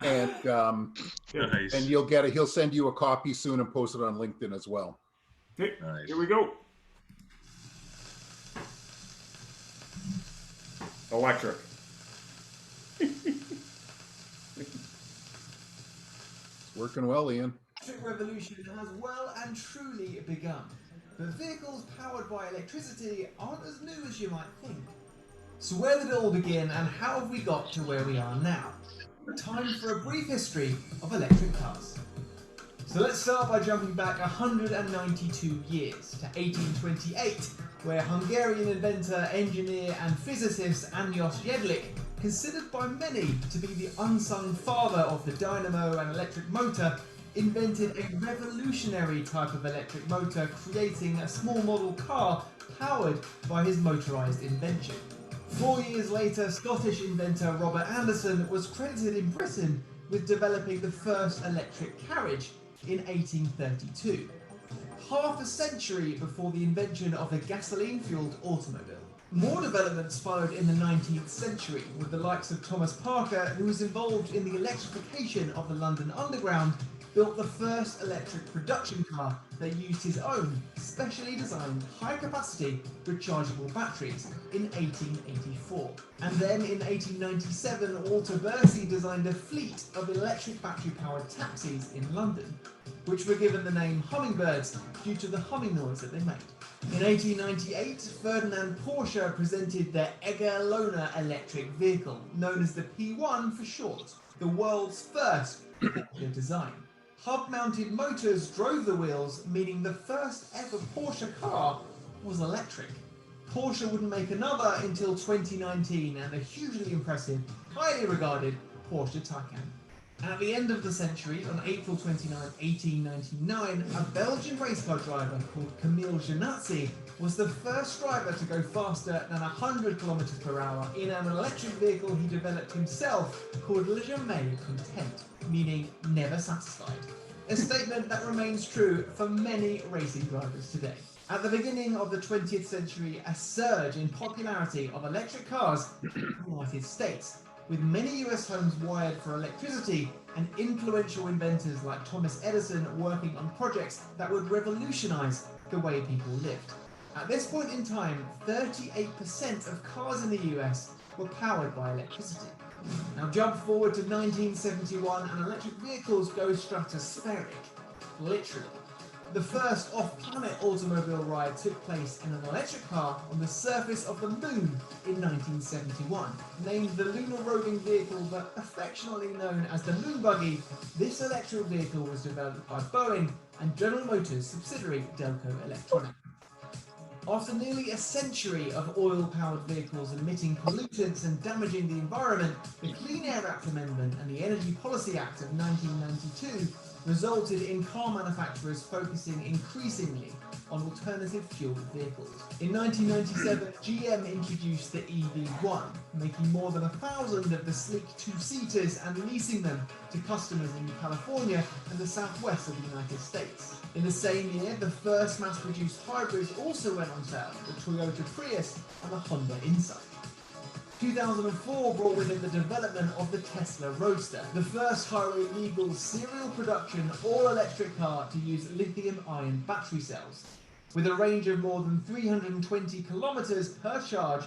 and Nice. you'll get it. He'll send you a copy soon and post it on LinkedIn as well. Okay, Nice. here we go. Electric. It's working well, Ian. The electric revolution has well and truly begun, but vehicles powered by electricity aren't as new as you might think. So where did it all begin and how have we got to where we are now? Time for a brief history of electric cars. So let's start by jumping back 192 years to 1828, where Hungarian inventor, engineer and physicist Ányos Jedlik, considered by many to be the unsung father of the dynamo and electric motor, invented a revolutionary type of electric motor, creating a small model car powered by his motorised invention. 4 years later, Scottish inventor Robert Anderson was credited in Britain with developing the first electric carriage in 1832, half a century before the invention of the gasoline-fueled automobile. More developments followed in the 19th century, with the likes of Thomas Parker, who was involved in the electrification of the London Underground, built the first electric production car that used his own specially designed high-capacity rechargeable batteries in 1884. And then in 1897, Walter Bercy designed a fleet of electric battery-powered taxis in London, which were given the name hummingbirds due to the humming noise that they made. In 1898, Ferdinand Porsche presented their Egger Lohner electric vehicle, known as the P1 for short, the world's first Porsche design. Hub-mounted motors drove the wheels, meaning the first ever Porsche car was electric. Porsche wouldn't make another until 2019 and the hugely impressive, highly regarded Porsche Taycan. At the end of the century, on April 29, 1899, a Belgian race car driver called Camille Janazzi was the first driver to go faster than 100 km per hour in an electric vehicle he developed himself called Le Jamais Content, meaning never satisfied. A statement that remains true for many racing drivers today. At the beginning of the 20th century, a surge in popularity of electric cars in the United States, with many US homes wired for electricity and influential inventors like Thomas Edison working on projects that would revolutionize the way people lived. At this point in time, 38% of cars in the US were powered by electricity. Now jump forward to 1971 and electric vehicles go stratospheric, literally. The first off-planet automobile ride took place in an electric car on the surface of the moon in 1971. Named the Lunar Roving Vehicle but affectionately known as the Moon Buggy, this electric vehicle was developed by Boeing and General Motors subsidiary Delco Electronics. After nearly a century of oil-powered vehicles emitting pollutants and damaging the environment, the Clean Air Act Amendment and the Energy Policy Act of 1992 resulted in car manufacturers focusing increasingly on alternative fueled vehicles. In 1997, GM introduced the EV1, making more than 1,000 of the sleek two-seaters and leasing them to customers in California and the southwest of the United States. In the same year, the first mass-produced hybrids also went on sale, the Toyota Prius and the Honda Insight. 2004 brought with it the development of the Tesla Roadster, the first highway-legal serial production all-electric car to use lithium-ion battery cells. With a range of more than 320 kilometers per charge,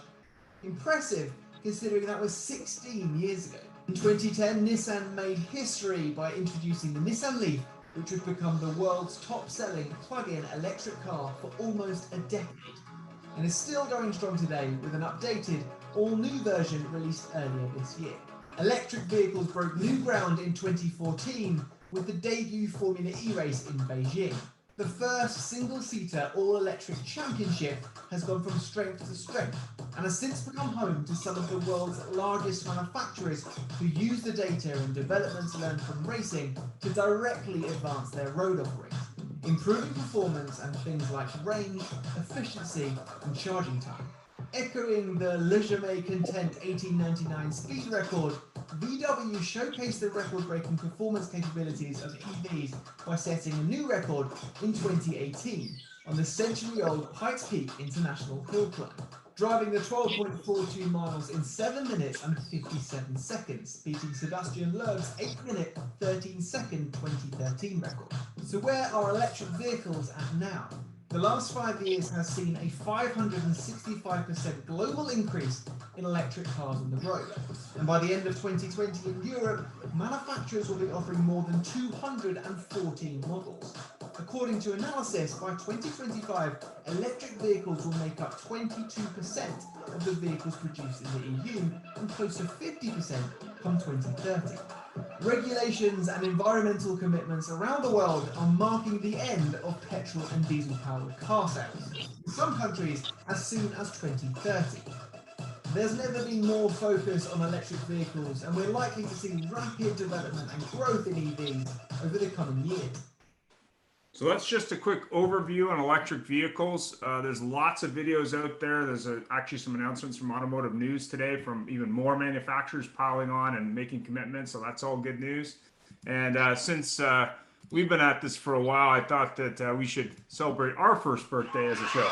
impressive considering that was 16 years ago. In 2010, Nissan made history by introducing the Nissan Leaf, which would become the world's top-selling plug-in electric car for almost a decade, and is still going strong today with an updated, all-new version released earlier this year. Electric vehicles broke new ground in 2014 with the debut Formula E race in Beijing. The first single-seater all-electric championship has gone from strength to strength and has since become home to some of the world's largest manufacturers who use the data and developments learned from racing to directly advance their road offerings, improving performance and things like range, efficiency and charging time. Echoing the Le Jamais Content 1899 speed record, VW showcased the record-breaking performance capabilities of EVs by setting a new record in 2018 on the century-old Pikes Peak International Hill Climb. driving the 12.42 miles in 7 minutes and 57 seconds, beating Sebastian Loeb's 8-minute 13-second 2013 record. So where are electric vehicles at now? The last 5 years has seen a 565% global increase in electric cars on the road. And by the end of 2020 in Europe, manufacturers will be offering more than 214 models. According to analysis, by 2025, electric vehicles will make up 22% of the vehicles produced in the EU and close to 50% come 2030. Regulations and environmental commitments around the world are marking the end of petrol and diesel-powered car sales, in some countries as soon as 2030. There's never been more focus on electric vehicles, and we're likely to see rapid development and growth in EVs over the coming years. So that's just a quick overview on electric vehicles. There's lots of videos out there. There's actually some announcements from Automotive News today from even more manufacturers piling on and making commitments. So that's all good news. And since we've been at this for a while, I thought that we should celebrate our first birthday as a show.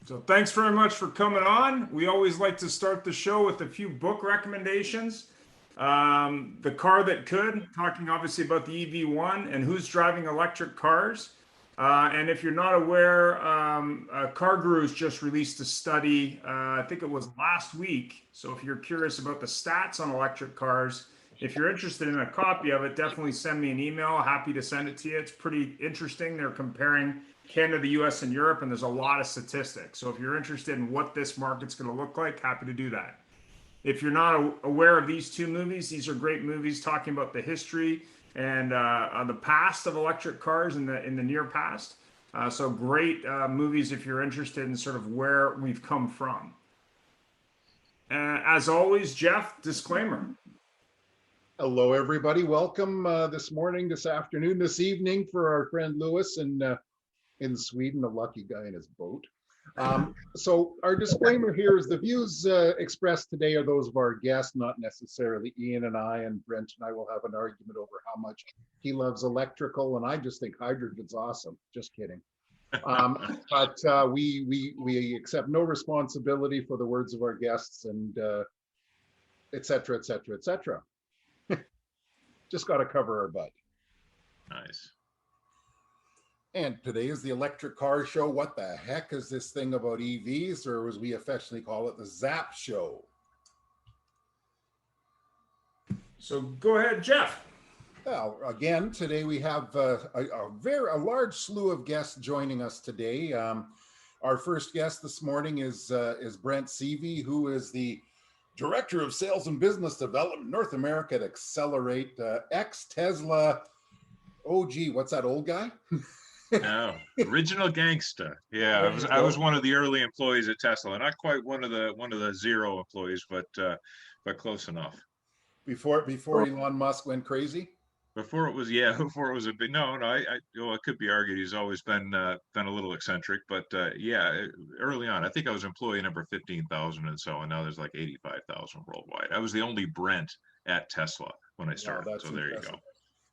So thanks very much for coming on. We always like to start the show with a few book recommendations. The Car That Could, talking obviously about the EV1 and who's driving electric cars. And if you're not aware, Car Gurus just released a study, I think it was last week. So if you're curious about the stats on electric cars, if you're interested in a copy of it, definitely send me an email. Happy to send it to you. It's pretty interesting. They're comparing Canada, the US, and Europe, and there's a lot of statistics. So if you're interested in what this market's going to look like, happy to do that. If you're not aware of these two movies, these are great movies talking about the history and the past of electric cars in the near past. So great movies if you're interested in sort of where we've come from. As always, Jeff, disclaimer. Hello, everybody. Welcome this morning, this afternoon, this evening for our friend Lewis in Sweden, a lucky guy in his boat. So our disclaimer here is the views expressed today are those of our guests, not necessarily Ian and I, and Brent and I will have an argument over how much he loves electrical, and I just think hydrogen's awesome. Just kidding. But we accept no responsibility for the words of our guests, and et cetera, et cetera, et cetera. Just got to cover our butt. Nice. And today is the electric car show. What the heck is this thing about EVs, or as we affectionately call it, the ZAP show? So go ahead, Jeff. Well, again, today we have a large slew of guests joining us today. Our first guest this morning is Brent Seavey, who is the Director of Sales and Business Development North America at Accelerate, ex-Tesla. Oh, gee, what's that old guy? No, original gangsta. Yeah, I was one of the early employees at Tesla, not quite one of the zero employees, but close enough. Before Elon Musk went crazy. Before it was a big it could be argued he's always been a little eccentric, but early on I think I was employee number 15,000 and so, and now there's like 85,000 worldwide. I was the only Brent at Tesla when I started. Wow, so there impressive. You go.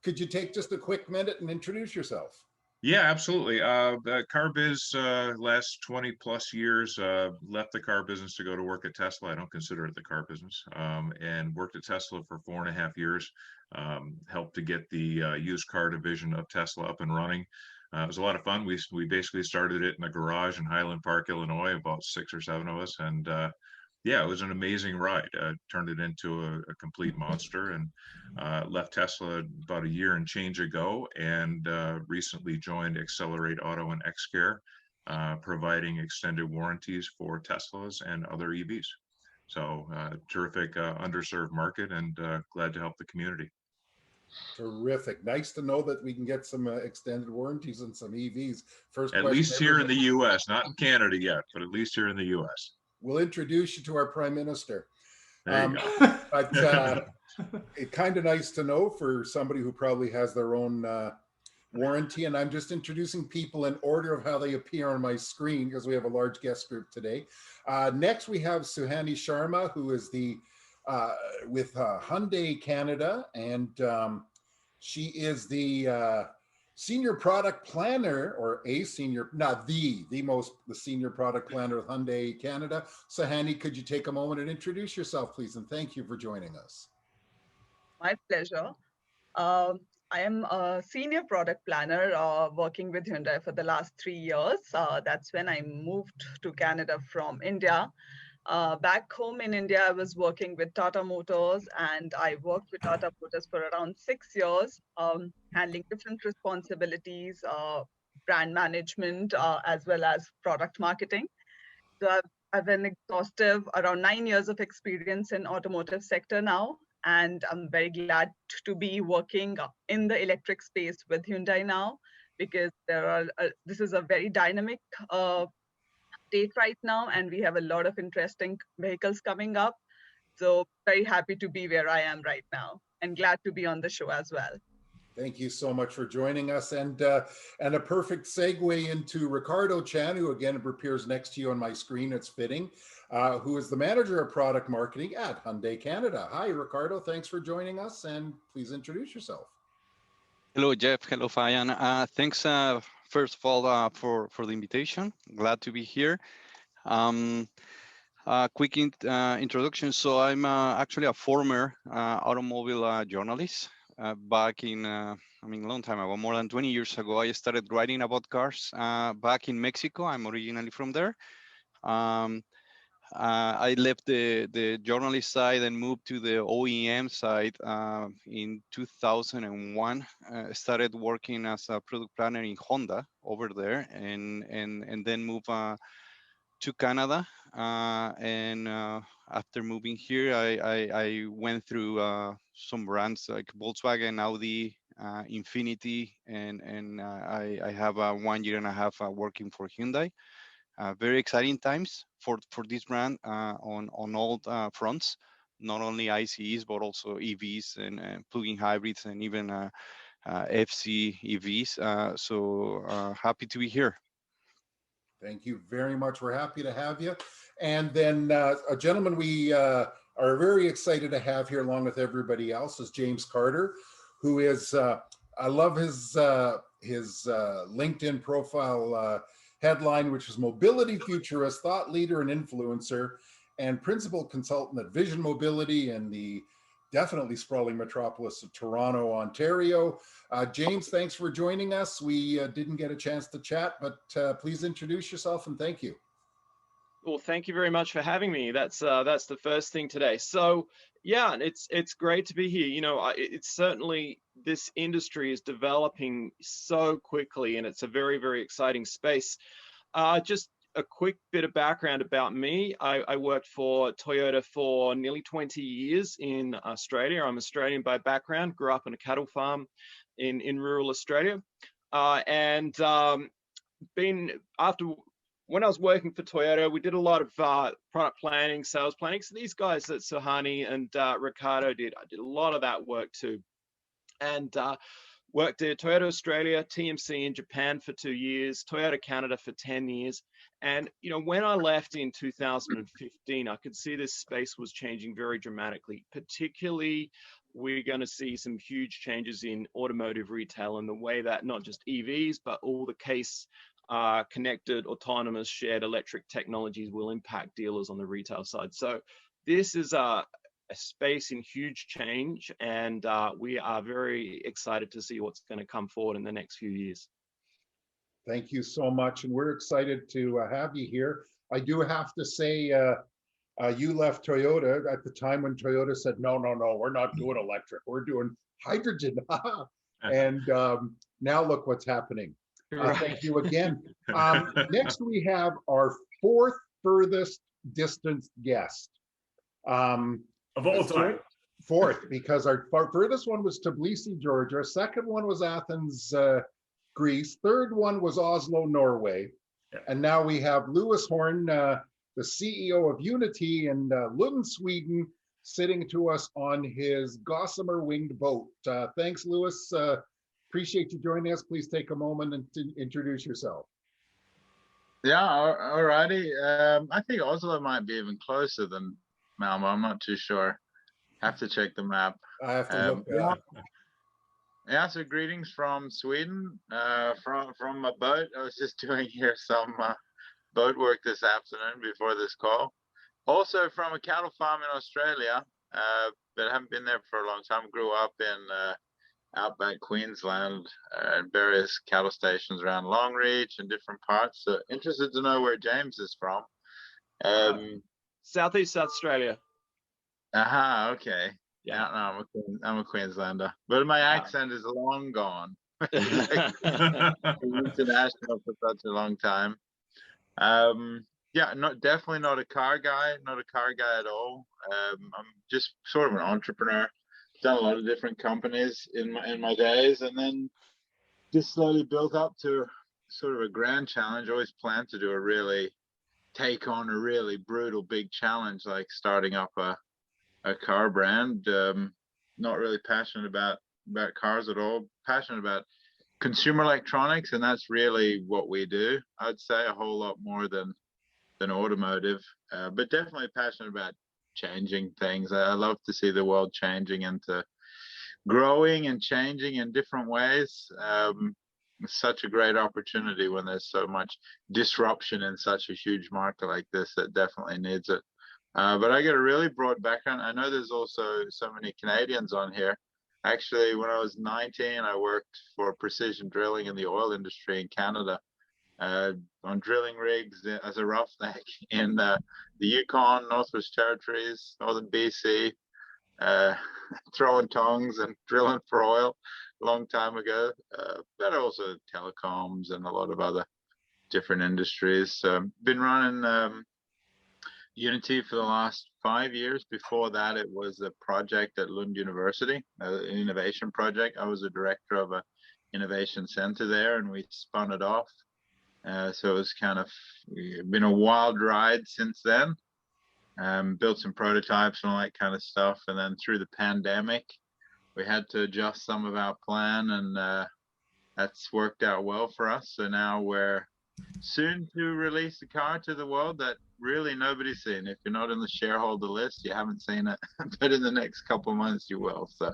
Could you take just a quick minute and introduce yourself? Yeah, absolutely. Car biz, last 20 plus years, left the car business to go to work at Tesla. I don't consider it the car business, and worked at Tesla for 4.5 years. Helped to get the used car division of Tesla up and running. It was a lot of fun. We basically started it in a garage in Highland Park, Illinois, about 6 or 7 of us, and it was an amazing ride. Turned it into a complete monster, and left Tesla about a year and change ago, and recently joined Accelerate Auto and Xcare, providing extended warranties for Teslas and other EVs. So terrific underserved market, and glad to help the community. Terrific. Nice to know that we can get some extended warranties on some EVs. First At question. least here in the U.S., not in Canada yet, but at least here in the U.S. We'll introduce you to our Prime Minister. There you go. But it's kind of nice to know for somebody who probably has their own warranty. And I'm just introducing people in order of how they appear on my screen because we have a large guest group today. Next, we have Suhani Sharma, who is the with Hyundai Canada, and she is the senior product planner, or a senior, not the senior product planner of Hyundai Canada. Suhani, could you take a moment and introduce yourself, please? And thank you for joining us. My pleasure. I am a senior product planner working with Hyundai for the last 3 years. That's when I moved to Canada from India. Back home in India, I was working with Tata Motors, and I worked with Tata Motors for around 6 years, handling different responsibilities, brand management, as well as product marketing. So I've an exhaustive around 9 years of experience in automotive sector now, and I'm very glad to be working in the electric space with Hyundai now, because this is a very dynamic state right now, and we have a lot of interesting vehicles coming up. So very happy to be where I am right now, and glad to be on the show as well. Thank you so much for joining us, and a perfect segue into Ricardo Chan, who again appears next to you on my screen. It's fitting, who is the manager of product marketing at Hyundai Canada. Hi, Ricardo. Thanks for joining us, and please introduce yourself. Hello, Jeff. Hello, Fayan. Thanks, first of all, for the invitation. Glad to be here. Quick introduction. So I'm actually a former automobile journalist. Back in, a long time ago, more than 20 years ago, I started writing about cars back in Mexico. I'm originally from there. I left the journalist side and moved to the OEM side in 2001. Started working as a product planner in Honda over there, and then moved to Canada. After moving here, I went through some brands like Volkswagen, Audi, Infiniti, and I have 1 year and a half working for Hyundai. Very exciting times for this brand on all fronts, not only ICEs, but also EVs and plug-in hybrids, and even FC EVs. So happy to be here. Thank you very much. We're happy to have you. And then a gentleman we are very excited to have here, along with everybody else, is James Carter, who is, I love his LinkedIn profile headline, which is Mobility Futurist, Thought Leader and Influencer, and Principal Consultant at Vision Mobility in the definitely sprawling metropolis of Toronto, Ontario. James, thanks for joining us. We didn't get a chance to chat, but please introduce yourself and thank you. Well, thank you very much for having me. That's the first thing today. So yeah, it's great to be here. You know, it's certainly, this industry is developing so quickly, and it's a very, very exciting space. Just a quick bit of background about me. I worked for Toyota for nearly 20 years in Australia. I'm Australian by background, grew up on a cattle farm in rural Australia. When I was working for Toyota, we did a lot of product planning, sales planning. So these guys that Suhani and Ricardo did, I did a lot of that work too. And worked at Toyota Australia, TMC in Japan for 2 years, Toyota Canada for 10 years. And, you know, when I left in 2015, I could see this space was changing very dramatically. Particularly, we're going to see some huge changes in automotive retail and the way that not just EVs, but all the case connected, autonomous, shared electric technologies will impact dealers on the retail side. So this is a space in huge change, and we are very excited to see what's going to come forward in the next few years. Thank you so much, and we're excited to have you here. I do have to say, you left Toyota at the time when Toyota said, no, we're not doing electric, we're doing hydrogen. And now look what's happening. Right. Thank you again. Next, we have our fourth furthest distance guest. Of all time. Fourth, because our furthest one was Tbilisi, Georgia. Second one was Athens, Greece. Third one was Oslo, Norway. Yeah. And now we have Lewis Horn, the CEO of Unity in Lund, Sweden, sitting to us on his gossamer winged boat. Thanks, Lewis. Appreciate you joining us. Please take a moment and to introduce yourself. Yeah, all righty. I think Oslo might be even closer than Malmo. I'm not too sure. Have to check the map. I have to look that. Yeah, so greetings from Sweden, from my boat. I was just doing here some boat work this afternoon before this call. Also from a cattle farm in Australia, but I haven't been there for a long time. Grew up in outback Queensland and various cattle stations around Longreach and different parts. So interested to know where James is from. Southeast Australia. Aha, okay. Yeah. Yeah, no, I'm a Queenslander, but my accent is long gone. International for such a long time. Yeah, definitely not a car guy, at all. I'm just sort of an entrepreneur. Done a lot of different companies in my days, and then just slowly built up to sort of a grand challenge. Always planned to take on a really brutal big challenge, like starting up a car brand. Not really passionate about cars at all. Passionate about consumer electronics, and that's really what we do. I'd say a whole lot more than automotive, but definitely passionate about changing things. I love to see the world changing into growing and changing in different ways. It's such a great opportunity when there's so much disruption in such a huge market like this that definitely needs it. But I got a really broad background. I know there's also so many Canadians on here. Actually, when I was 19, I worked for precision drilling in the oil industry in Canada, on drilling rigs as a roughneck in the Yukon, Northwest Territories, Northern BC, throwing tongs and drilling for oil a long time ago, but also telecoms and a lot of other different industries. Been running Unity for the last 5 years. Before that, it was a project at Lund University, an innovation project. I was a director of a innovation center there, and we spun it off. So it's kind of been a wild ride since then. Built some prototypes and all that kind of stuff. And then through the pandemic, we had to adjust some of our plan, and that's worked out well for us. So now we're soon to release a car to the world that really nobody's seen. If you're not in the shareholder list, you haven't seen it, but in the next couple of months you will. So,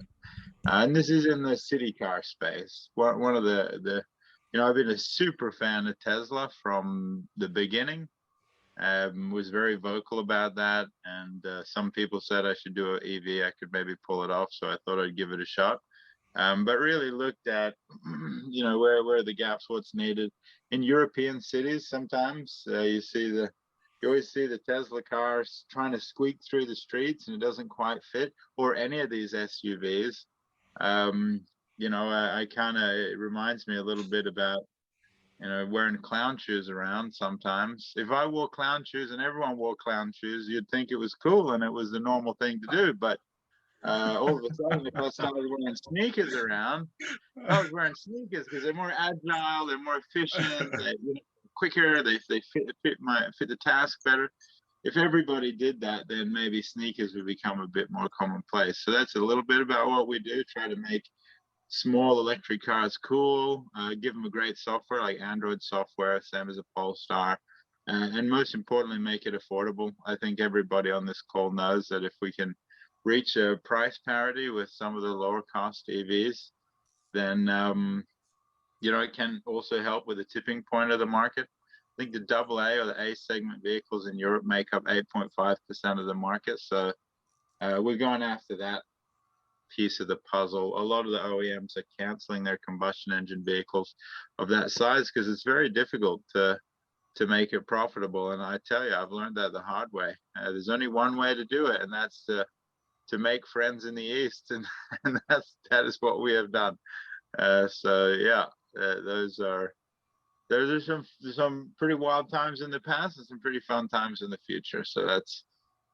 and this is in the city car space. One of the I've been a super fan of Tesla from the beginning. Was very vocal about that, and some people said I should do an EV. I could maybe pull it off, so I thought I'd give it a shot. But really looked at, where are the gaps, what's needed in European cities. Sometimes you always see the Tesla cars trying to squeak through the streets, and it doesn't quite fit, or any of these SUVs. I kind of, it reminds me a little bit about, wearing clown shoes around sometimes. If I wore clown shoes and everyone wore clown shoes, you'd think it was cool and it was the normal thing to do. But all of a sudden, if I started wearing sneakers around, I was wearing sneakers because they're more agile, they're more efficient, they're quicker, they fit the task better. If everybody did that, then maybe sneakers would become a bit more commonplace. So that's a little bit about what we do, try to make small electric cars cool, give them a great software like Android software, same as a Polestar, and most importantly, make it affordable. I think everybody on this call knows that if we can reach a price parity with some of the lower cost EVs, then it can also help with the tipping point of the market. I think the AA or the A segment vehicles in Europe make up 8.5% of the market. So we're going after that piece of the puzzle. A lot of the OEMs are canceling their combustion engine vehicles of that size because it's very difficult to make it profitable. And I tell you, I've learned that the hard way. There's only one way to do it, and that's to make friends in the East, and that is what we have done. Those are some pretty wild times in the past and some pretty fun times in the future. So that's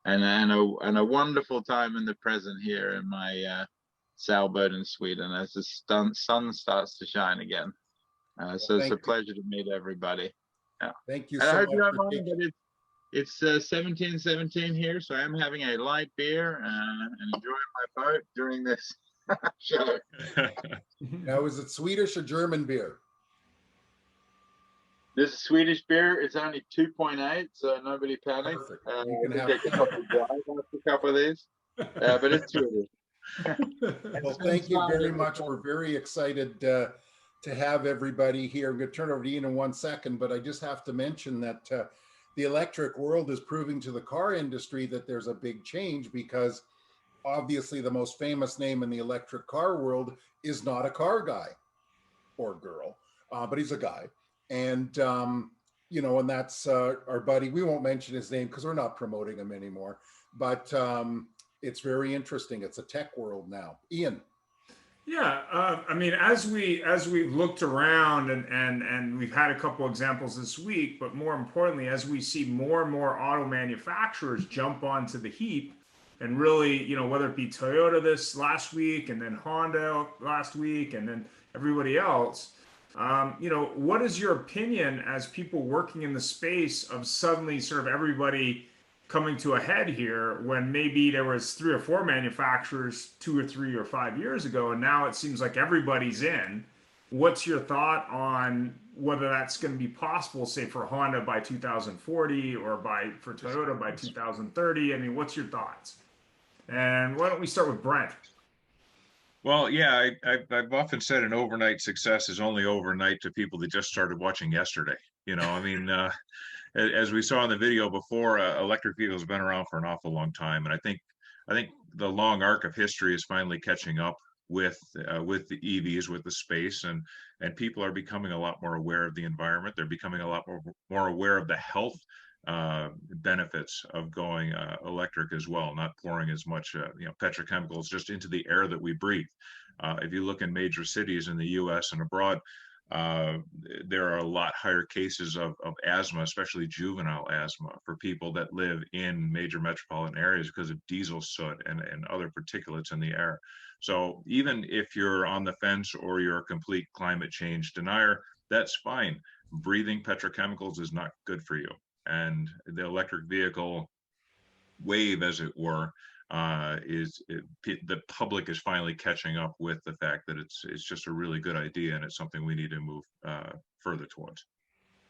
and a wonderful time in the present here in my sailboat in Sweden as the sun starts to shine again. So it's a pleasure to meet everybody. Yeah. Thank you And I so hope you much don't for mind, taking. but it's 17:17 here, so I'm having a light beer and enjoying my boat during this show. Now, is it Swedish or German beer? This is Swedish beer. It's only 2.8, so nobody panic. Perfect. You can We have take a couple of drive after a couple of these, but it's Swedish. Well, thank you very much. We're very excited to have everybody here. I'm going to turn over to Ian in 1 second, but I just have to mention that the electric world is proving to the car industry that there's a big change, because obviously the most famous name in the electric car world is not a car guy or girl, but he's a guy. And, you know, and that's our buddy. We won't mention his name because we're not promoting him anymore, but it's very interesting. It's a tech world now. Ian. Yeah, I mean, as we've looked around and we've had a couple examples this week, but more importantly, as we see more and more auto manufacturers jump onto the heap, and really, you know, whether it be Toyota this last week, and then Honda last week, and then everybody else, you know, what is your opinion as people working in the space of suddenly sort of everybody coming to a head here, when maybe there was 3 or 4 manufacturers 2 or 3 or 5 years ago, and now it seems like everybody's in? What's your thought on whether that's going to be possible, say for Honda by 2040 or for Toyota by 2030? I mean, what's your thoughts? And why don't we start with Brent? Well, yeah, I've often said an overnight success is only overnight to people that just started watching yesterday. You know, I mean, as we saw in the video before, electric vehicles have been around for an awful long time, and I think the long arc of history is finally catching up with the EVs, with the space, and people are becoming a lot more aware of the environment. They're becoming a lot more aware of the health benefits of going electric as well, not pouring as much you know, petrochemicals just into the air that we breathe. If you look in major cities in the U.S. and abroad, there are a lot higher cases of asthma, especially juvenile asthma, for people that live in major metropolitan areas because of diesel soot and other particulates in the air. So even if you're on the fence or you're a complete climate change denier, that's fine. Breathing petrochemicals is not good for you. And the electric vehicle wave, as it were, the public is finally catching up with the fact that it's just a really good idea, and it's something we need to move further towards.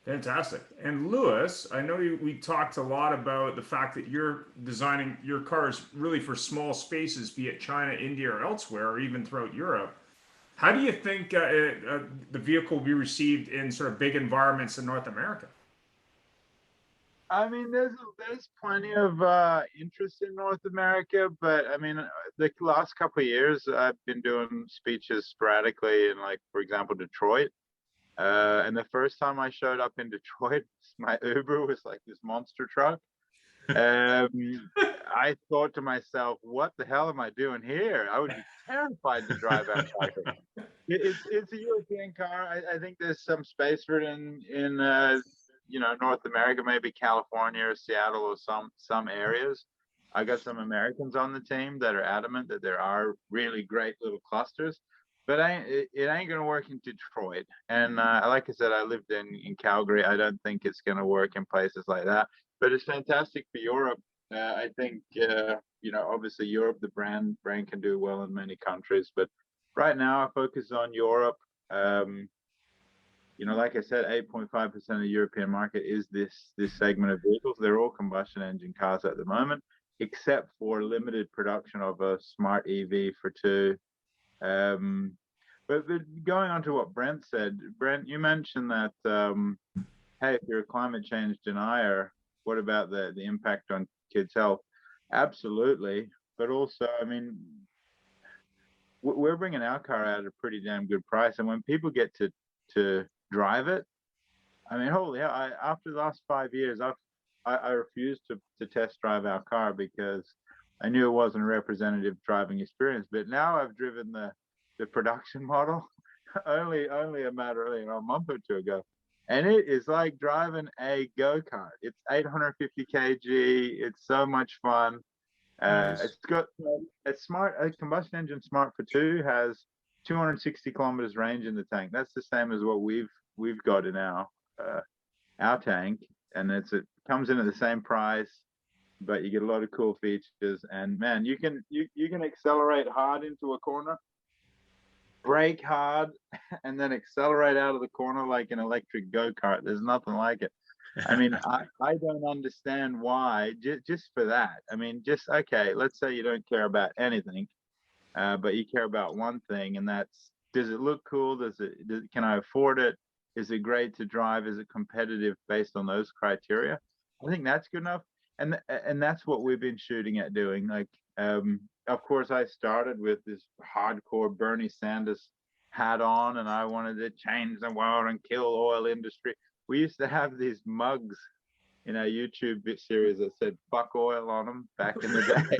Fantastic. And Lewis, I know we talked a lot about the fact that you're designing your cars really for small spaces, be it China, India, or elsewhere, or even throughout Europe. How do you think the vehicle will be received in sort of big environments in North America? I mean, there's plenty of interest in North America, but I mean, the last couple of years I've been doing speeches sporadically in, like, for example, Detroit. And the first time I showed up in Detroit, my Uber was like this monster truck. I thought to myself, what the hell am I doing here? I would be terrified to drive outside. It's a European car. I think there's some space for it in you know, North America, maybe California or Seattle or some areas. I got some Americans on the team that are adamant that there are really great little clusters, but it ain't gonna work in Detroit. And like I said, I lived in Calgary. I don't think it's gonna work in places like that. But it's fantastic for Europe. I think you know, obviously Europe, the brand can do well in many countries, but right now I focus on Europe. You know, like I said, 8.5% of the European market is this segment of vehicles. They're all combustion engine cars at the moment, except for limited production of a smart EV for 2. But going on to what Brent said, Brent, you mentioned that, hey, if you're a climate change denier, what about the impact on kids' health? Absolutely. But also, I mean, we're bringing our car out at a pretty damn good price. And when people get to drive it, I mean, holy hell, after the last 5 years, I refused to test drive our car because I knew it wasn't a representative driving experience. But now I've driven the production model only a matter of, you know, a month or 2 ago, and it is like driving a go-kart. It's 850 kg. It's so much fun. Nice. It's got a combustion engine Smart for 2 has 260 kilometers range in the tank. That's the same as what we've got in our tank, and it comes in at the same price, but you get a lot of cool features. And man, you can accelerate hard into a corner, brake hard, and then accelerate out of the corner like an electric go-kart. There's nothing like it. I mean, I don't understand why, just for that. I mean, okay, let's say you don't care about anything, but you care about one thing, and that's, does it look cool? Can I afford it? Is it great to drive? Is it competitive based on those criteria? I think that's good enough. And that's what we've been shooting at doing. Like, of course, I started with this hardcore Bernie Sanders hat on, and I wanted to change the world and kill oil industry. We used to have these mugs in our YouTube series that said "fuck oil" on them back in the day.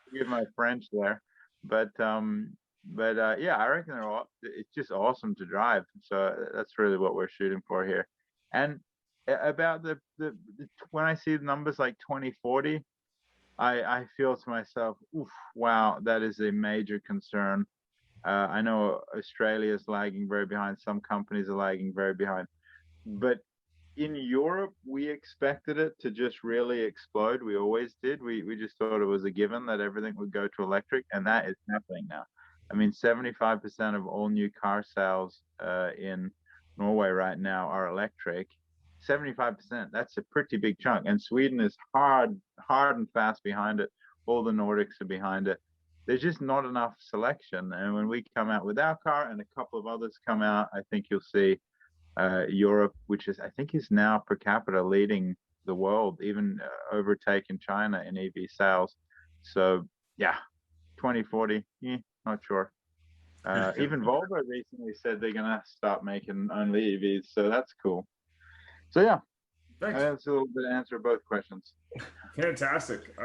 Forgive my French there, but yeah, I reckon it's just awesome to drive. So that's really what we're shooting for here. And about the when I see the numbers like 2040, I feel to myself, oof, wow, that is a major concern. I know Australia is lagging very behind. Some companies are lagging very behind. But in Europe, we expected it to just really explode. We always did. We just thought it was a given that everything would go to electric, and that is happening now. I mean, 75% of all new car sales in Norway right now are electric. 75%. That's a pretty big chunk. And Sweden is hard and fast behind it. All the Nordics are behind it. There's just not enough selection. And when we come out with our car and a couple of others come out, I think you'll see Europe, which I think is now per capita leading the world, even overtaking China in EV sales. So yeah, 2040, not sure. Even Volvo recently said they're gonna start making only EVs, so that's cool. So yeah, Thanks. that's a little bit of answer to both questions. Fantastic.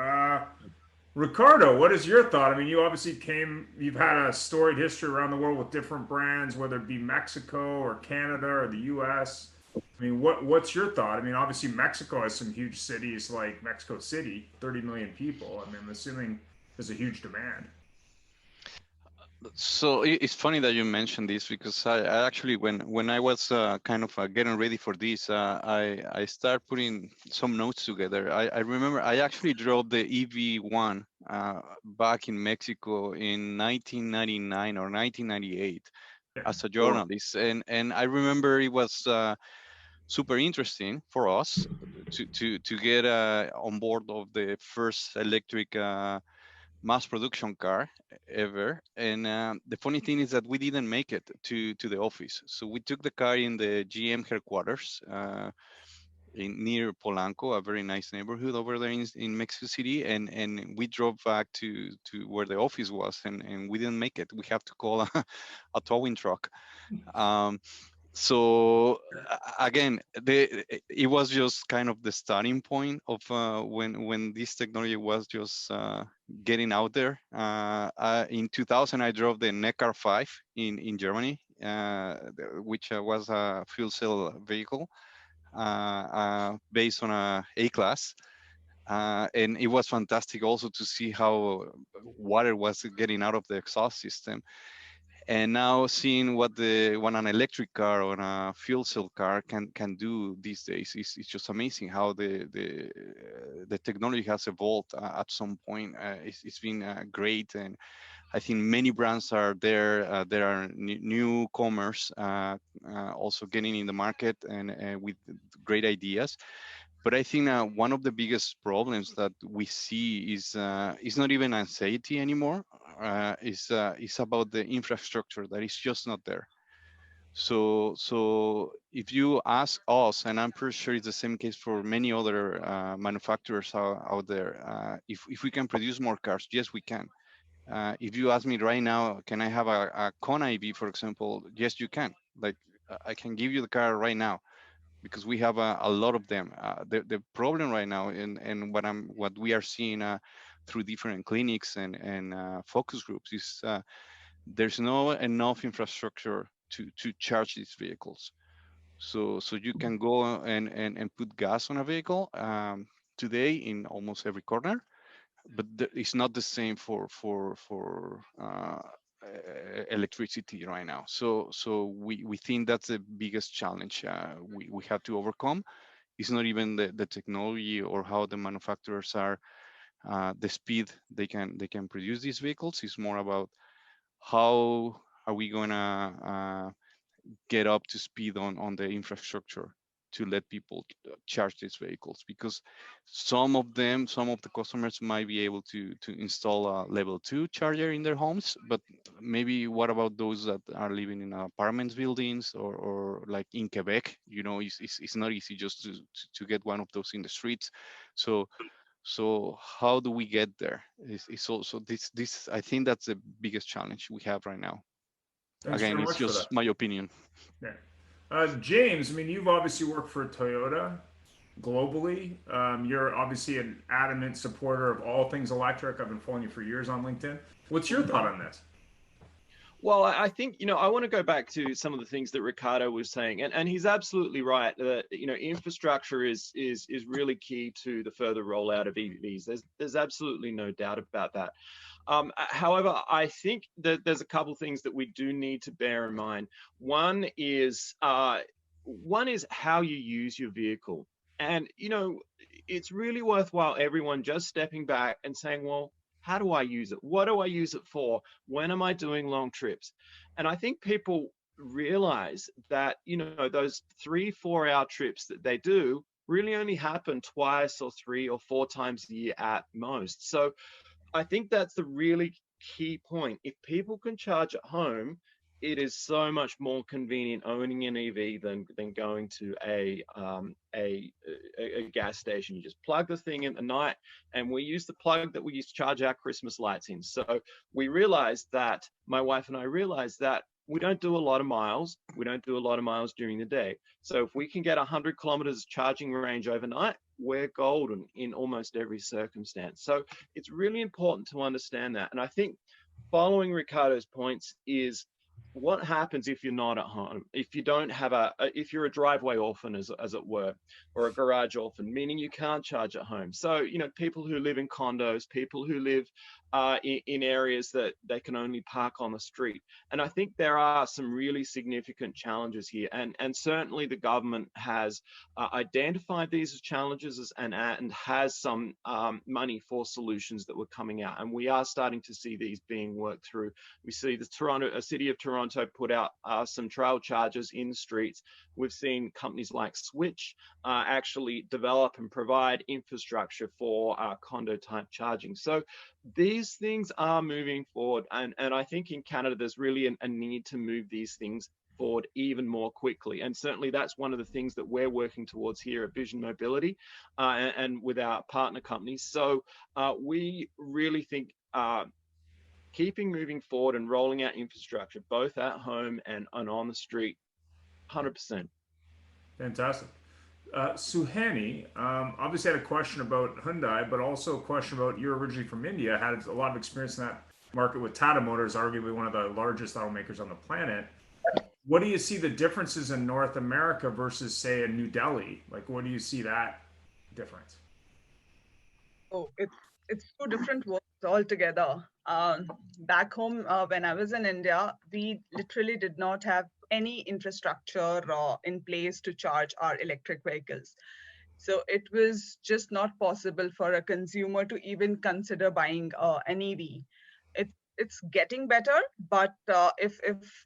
Ricardo, what is your thought? I mean, you've had a storied history around the world with different brands, whether it be Mexico or Canada or the US. I mean, what's your thought? I mean, obviously Mexico has some huge cities like Mexico City, 30 million people. I mean, I'm assuming there's a huge demand. So it's funny that you mentioned this, because I actually, when I was kind of getting ready for this, I started putting some notes together. I remember I actually drove the EV1 back in Mexico in 1999 or 1998 as a journalist, and I remember it was super interesting for us to get on board of the first electric mass production car ever. And the funny thing is that we didn't make it to the office. So we took the car in the GM headquarters near Polanco, a very nice neighborhood over there in Mexico City. And we drove back to where the office was, and we didn't make it. We have to call a towing truck. So again, it was just kind of the starting point of when this technology was just getting out there. In 2000, I drove the Neckar 5 in Germany, which was a fuel cell vehicle based on a A-Class. And it was fantastic also to see how water was getting out of the exhaust system. And now seeing what an electric car or a fuel cell car can do these days, it's just amazing how the technology has evolved at some point. It's been great, and I think many brands are there. There are newcomers also getting in the market and with great ideas. But I think one of the biggest problems that we see is not even anxiety anymore. Is about the infrastructure that is just not there. So if you ask us, and I'm pretty sure it's the same case for many other manufacturers out there, if we can produce more cars, yes, we can. If you ask me right now, can I have a Kona EV, for example? Yes, you can. Like, I can give you the car right now, because we have a lot of them. The problem right now, and what we are seeing through different clinics and focus groups is there's no enough infrastructure to charge these vehicles. So you can go and put gas on a vehicle today in almost every corner, but it's not the same for electricity right now. So we think that's the biggest challenge we have to overcome. It's not even the technology or how the manufacturers are, the speed they can produce these vehicles. It's more about how are we gonna get up to speed on the infrastructure to let people charge these vehicles, because some of the customers might be able to install a level 2 charger in their homes, but maybe what about those that are living in apartments buildings, or like in Quebec, it's not easy just to get one of those in the streets. So how do we get there? It's also this I think that's the biggest challenge we have right now. Thanks Again, very it's much for just that. my opinion. Yeah. James, I mean, you've obviously worked for Toyota globally. You're obviously an adamant supporter of all things electric. I've been following you for years on LinkedIn. What's your thought on this? Well, I think, I want to go back to some of the things that Ricardo was saying, and he's absolutely right that, infrastructure is really key to the further rollout of EVs. There's absolutely no doubt about that. However, I think that there's a couple things that we do need to bear in mind. One is how you use your vehicle. And, it's really worthwhile everyone just stepping back and saying, well, how do I use it? What do I use it for? When am I doing long trips? And I think people realize that, those 3-4 hour trips that they do really only happen twice or 3 or 4 times a year at most. So I think that's the really key point. If people can charge at home, it is so much more convenient owning an EV than going to a gas station. You just plug the thing in at night, and we use the plug that we used to charge our Christmas lights in. So we realized that, my wife and I realized that we don't do a lot of miles. We don't do a lot of miles during the day. So if we can get 100 kilometers charging range overnight, we're golden in almost every circumstance. So it's really important to understand that. And I think following Ricardo's points is what happens if you're not at home, if you don't have if you're a driveway orphan, as it were, or a garage orphan, meaning you can't charge at home. So, people who live in condos, people who live in areas that they can only park on the street. And I think there are some really significant challenges here. And certainly the government has identified these as challenges and has some money for solutions that were coming out. And we are starting to see these being worked through. We see the City of Toronto put out some trail chargers in the streets. We've seen companies like Switch actually develop and provide infrastructure for condo type charging. So these things are moving forward. And I think in Canada, there's really a need to move these things forward even more quickly. And certainly that's one of the things that we're working towards here at Vision Mobility and with our partner companies. So we really think keeping moving forward and rolling out infrastructure, both at home and on the street, 100%. Fantastic. Suhani, obviously had a question about Hyundai, but also a question about, you're originally from India, had a lot of experience in that market with Tata Motors, arguably one of the largest automakers on the planet. What do you see the differences in North America versus, say, in New Delhi? Like, what do you see that difference? Oh, it's two different worlds altogether. Back home, when I was in India, we literally did not have any infrastructure in place to charge our electric vehicles. So it was just not possible for a consumer to even consider buying an EV. It's getting better, but if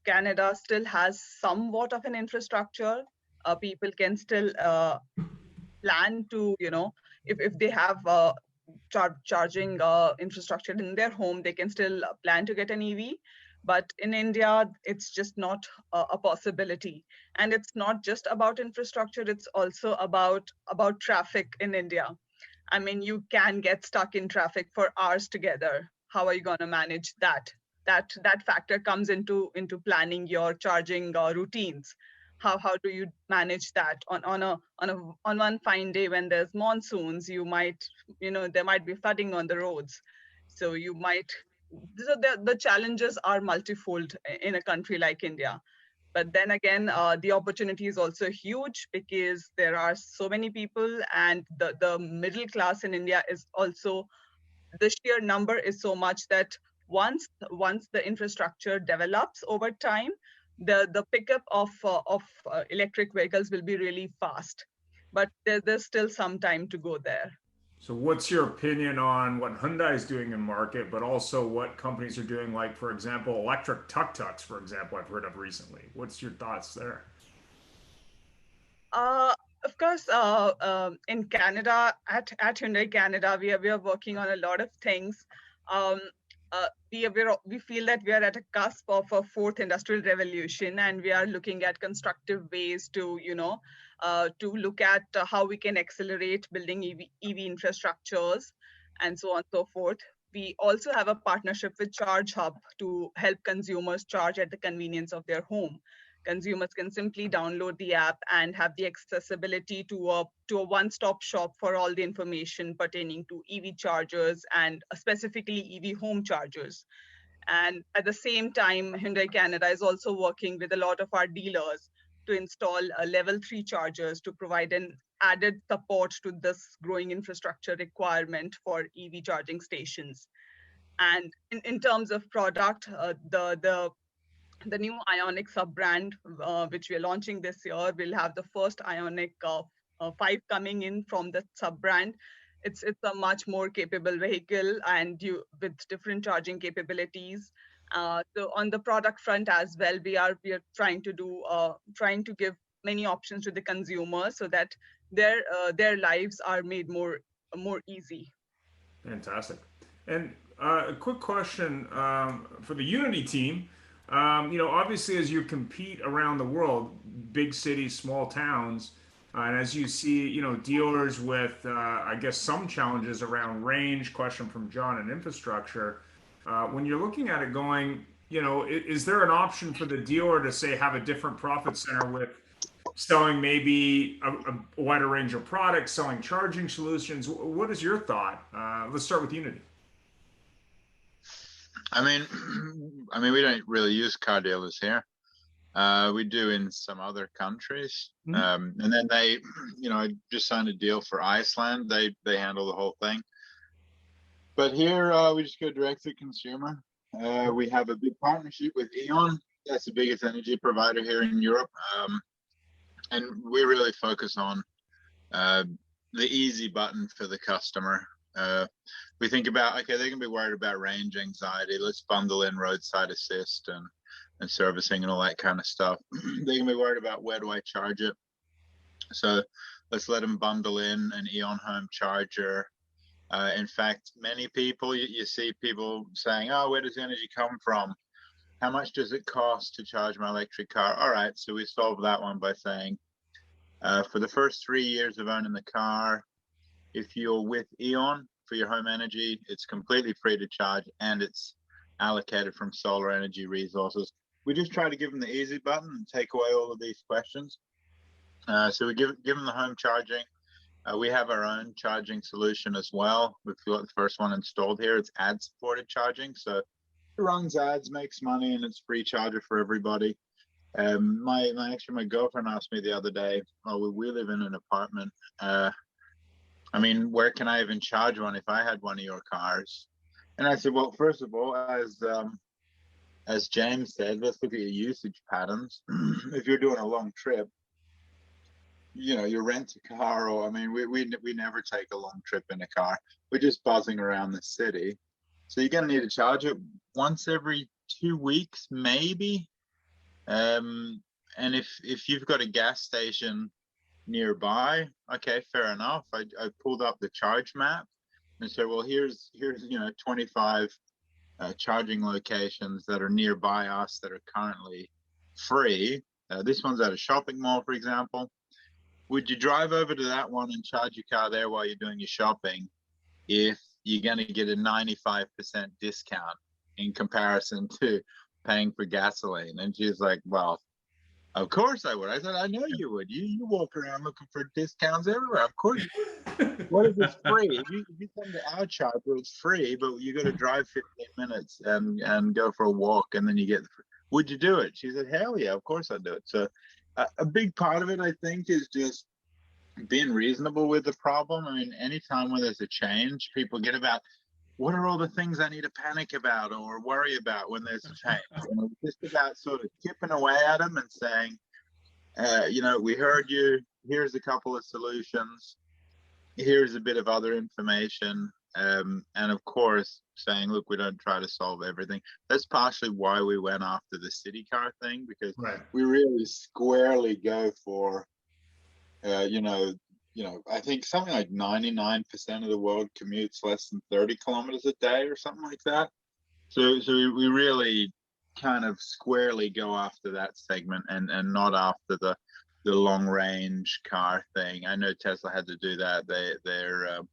Canada still has somewhat of an infrastructure, people can still plan to, if they have charging infrastructure in their home, they can still plan to get an EV. But in India, it's just not a possibility. And it's not just about infrastructure, it's also about traffic in India. I mean, you can get stuck in traffic for hours together. How are you going to manage that? That factor comes into planning your charging routines. How do you manage that on one fine day when there's monsoons? You might, there might be flooding on the roads, so the challenges are multifold in a country like India. But then again, the opportunity is also huge because there are so many people, and the middle class in India is also, the sheer number is so much that once the infrastructure develops over time, the pickup of electric vehicles will be really fast. But there's still some time to go there. So what's your opinion on what Hyundai is doing in market, but also what companies are doing, like, for example, electric tuk-tuks, for example, I've heard of recently. What's your thoughts there? Of course, in Canada, at Hyundai Canada, we are working on a lot of things. Um, we feel that we are at a cusp of a fourth industrial revolution, and we are looking at constructive ways to, to look at how we can accelerate building EV infrastructures, and so on and so forth. We also have a partnership with ChargeHub to help consumers charge at the convenience of their home. Consumers can simply download the app and have the accessibility to a one-stop shop for all the information pertaining to EV chargers, and specifically EV home chargers. And at the same time, Hyundai Canada is also working with a lot of our dealers to install level 3 chargers to provide an added support to this growing infrastructure requirement for EV charging stations. And in terms of product, the new Ionic sub-brand, which we are launching this year, will have the first Ionic 5 coming in from the sub-brand. It's a much more capable vehicle, and with different charging capabilities. So on the product front as well, we are trying to give many options to the consumer so that their lives are made more easy. Fantastic. And a quick question for the Unity team. Obviously, as you compete around the world, big cities, small towns, and as you see, dealers with, I guess, some challenges around range, question from John, and infrastructure, when you're looking at it going, is there an option for the dealer to, say, have a different profit center with selling maybe a wider range of products, selling charging solutions? What is your thought? Let's start with Unity. I mean, we don't really use car dealers here. We do in some other countries. And then they, I just signed a deal for Iceland. They handle the whole thing. But here, we just go direct to consumer. We have a big partnership with E.ON. That's the biggest energy provider here in Europe. And we really focus on the easy button for the customer. We think about, okay, they can be worried about range anxiety. Let's bundle in roadside assist and servicing and all that kind of stuff. They can be worried about, where do I charge it? So let's let them bundle in an E.ON home charger. In fact, many people, you see people saying, oh, where does the energy come from? How much does it cost to charge my electric car? All right, so we solve that one by saying, for the first 3 years of owning the car, if you're with E.ON for your home energy, it's completely free to charge, and it's allocated from solar energy resources. We just try to give them the easy button and take away all of these questions. So we give them the home charging. We have our own charging solution as well. We've got the first one installed here. It's ad-supported charging, so it runs ads, makes money, and it's free charger for everybody. My girlfriend asked me the other day, oh, we live in an apartment. I mean, where can I even charge one if I had one of your cars? And I said, well, first of all, as James said, let's look at your usage patterns. If you're doing a long trip, you rent a car, or, I mean, we never take a long trip in a car. We're just buzzing around the city. So you're going to need to charge it once every 2 weeks, maybe. And if you've got a gas station nearby, okay, fair enough. I pulled up the charge map and said, well, here's 25 charging locations that are nearby us that are currently free. This one's at a shopping mall, for example. Would you drive over to that one and charge your car there while you're doing your shopping if you're going to get a 95% discount in comparison to paying for gasoline? And she's like, well, of course I would. I said, I know you would. You walk around looking for discounts everywhere. Of course. What if it's free? If you come to our charger, it's free, but you got to drive 15 minutes and go for a walk, and then you get would you do it? She said, hell yeah, of course I'd do it. So a big part of it, I think, is just being reasonable with the problem. I mean, anytime when there's a change, people get about, what are all the things I need to panic about or worry about when there's a change? And it's just about sort of chipping away at them and saying, you know, we heard you. Here's a couple of solutions. Here's a bit of other information. And of course, saying, look, we don't try to solve everything. That's partially why we went after the city car thing, because Right. we really squarely go for, I think something like 99% of the world commutes less than 30 kilometers a day or something like that. So we really kind of squarely go after that segment and not after the long range car thing. I know Tesla had to do that. They're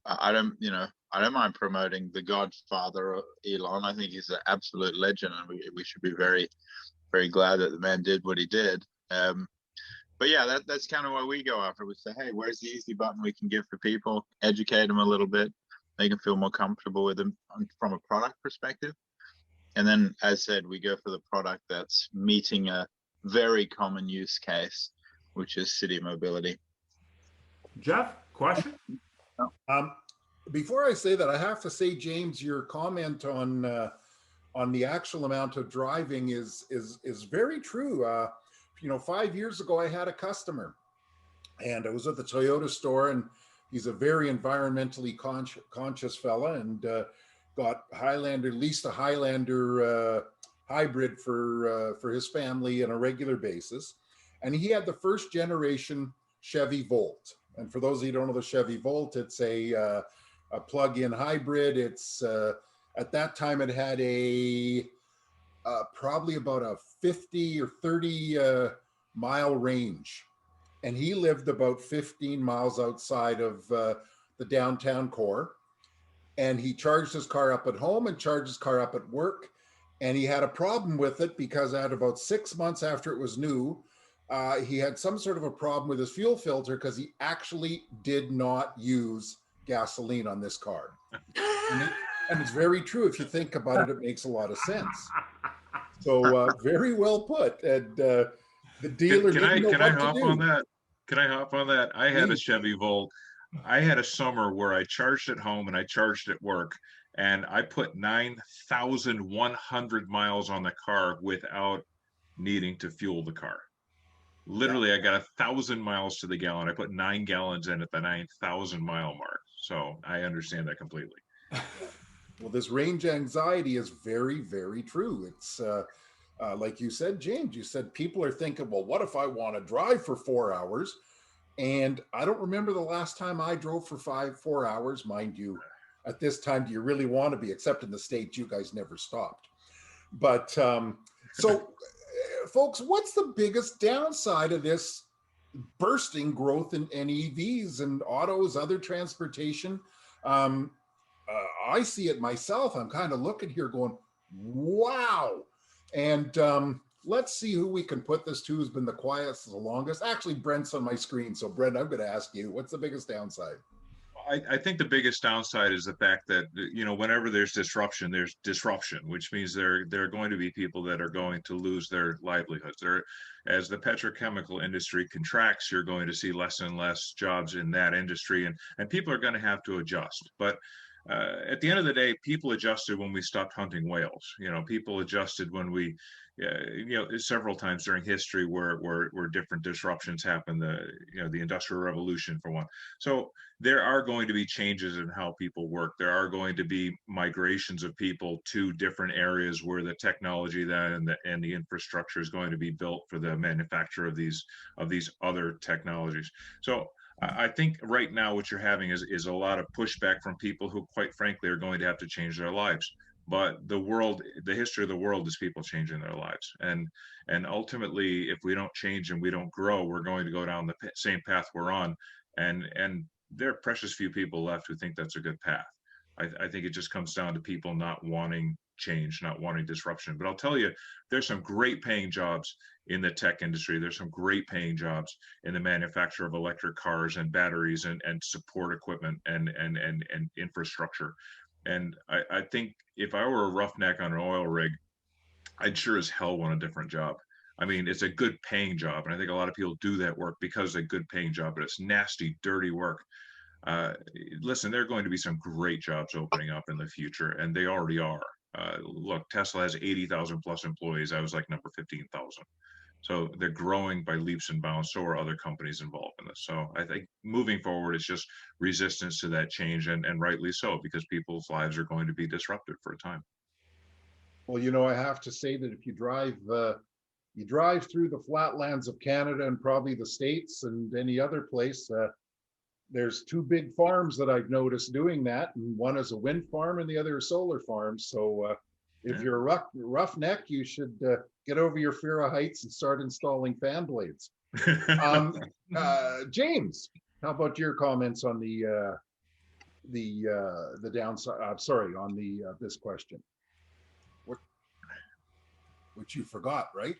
I don't mind promoting the godfather of Elon. I think he's an absolute legend, and we should be very, very glad that the man did what he did. But yeah, that's kind of what we go after. We say, hey, where's the easy button we can give for people? Educate them a little bit, make them feel more comfortable with them from a product perspective. And then, as said, we go for the product that's meeting a very common use case, which is city mobility. Jeff, question? Before I say that, I have to say, James, your comment on the actual amount of driving is very true. 5 years ago, I had a customer, and I was at the Toyota store, and he's a very environmentally conscious fella, and got Highlander, leased a Highlander hybrid for his family on a regular basis, and he had the first generation Chevy Volt. And for those of you who don't know the Chevy Volt, it's a plug-in hybrid. It's at that time it had probably about a 50 or 30 mile range, and he lived about 15 miles outside of the downtown core. And he charged his car up at home and charged his car up at work. And he had a problem with it because at about 6 months after it was new, he had some sort of a problem with his fuel filter because he actually did not use gasoline on this car. And it's very true. If you think about it, it makes a lot of sense. So very well put. And the dealer didn't know what to do. Can I hop on that? Can I hop on that? I had a Please. Chevy Volt. I had a summer where I charged at home and I charged at work, and I put 9,100 miles on the car without needing to fuel the car. Literally, I got 1,000 miles to the gallon. I put 9 gallons in at the 9,000 mile mark. So I understand that completely. Well, this range anxiety is very, very true. It's like you said, James, you said people are thinking, well, what if I want to drive for 4 hours? And I don't remember the last time I drove for 4 hours. Mind you, at this time, do you really want to be? Except in the States, you guys never stopped. But so, folks, what's the biggest downside of this bursting growth in EVs and autos, other transportation? I see it myself. I'm kind of looking here going, wow. And let's see who we can put this to who's been the quietest the longest. Actually, Brent's on my screen. So Brent, I'm going to ask you, what's the biggest downside? I think the biggest downside is the fact that, whenever there's disruption, which means there are going to be people that are going to lose their livelihoods. As the petrochemical industry contracts, you're going to see less and less jobs in that industry, and people are going to have to adjust. But at the end of the day, people adjusted when we stopped hunting whales. People adjusted when we, several times during history where different disruptions happened. The Industrial Revolution, for one. So there are going to be changes in how people work. There are going to be migrations of people to different areas where the technology then and the infrastructure is going to be built for the manufacture of these other technologies. So I think right now what you're having is a lot of pushback from people who, quite frankly, are going to have to change their lives. But the history of the world is people changing their lives. And ultimately, if we don't change and we don't grow, we're going to go down the same path we're on. And there are precious few people left who think that's a good path. I think it just comes down to people not wanting change, not wanting disruption. But I'll tell you, there's some great paying jobs in the tech industry. There's some great paying jobs in the manufacture of electric cars and batteries and support equipment and infrastructure. And I think if I were a roughneck on an oil rig, I'd sure as hell want a different job. I mean, it's a good paying job, and I think a lot of people do that work because it's a good paying job, but it's nasty, dirty work. Uh, Listen, there are going to be some great jobs opening up in the future, and they already are. Look, Tesla has 80,000 plus employees. I was like number 15,000. So they're growing by leaps and bounds. So are other companies involved in this. So I think moving forward, it's just resistance to that change, and rightly so, because people's lives are going to be disrupted for a time. Well, I have to say that if you drive through the flatlands of Canada and probably the States and any other place, there's two big farms that I've noticed doing that, and one is a wind farm and the other is solar farms. So if Yeah. you're a roughneck, you should get over your fear of heights and start installing fan blades. James, how about your comments on the downside? Sorry, on the this question, which you forgot, right?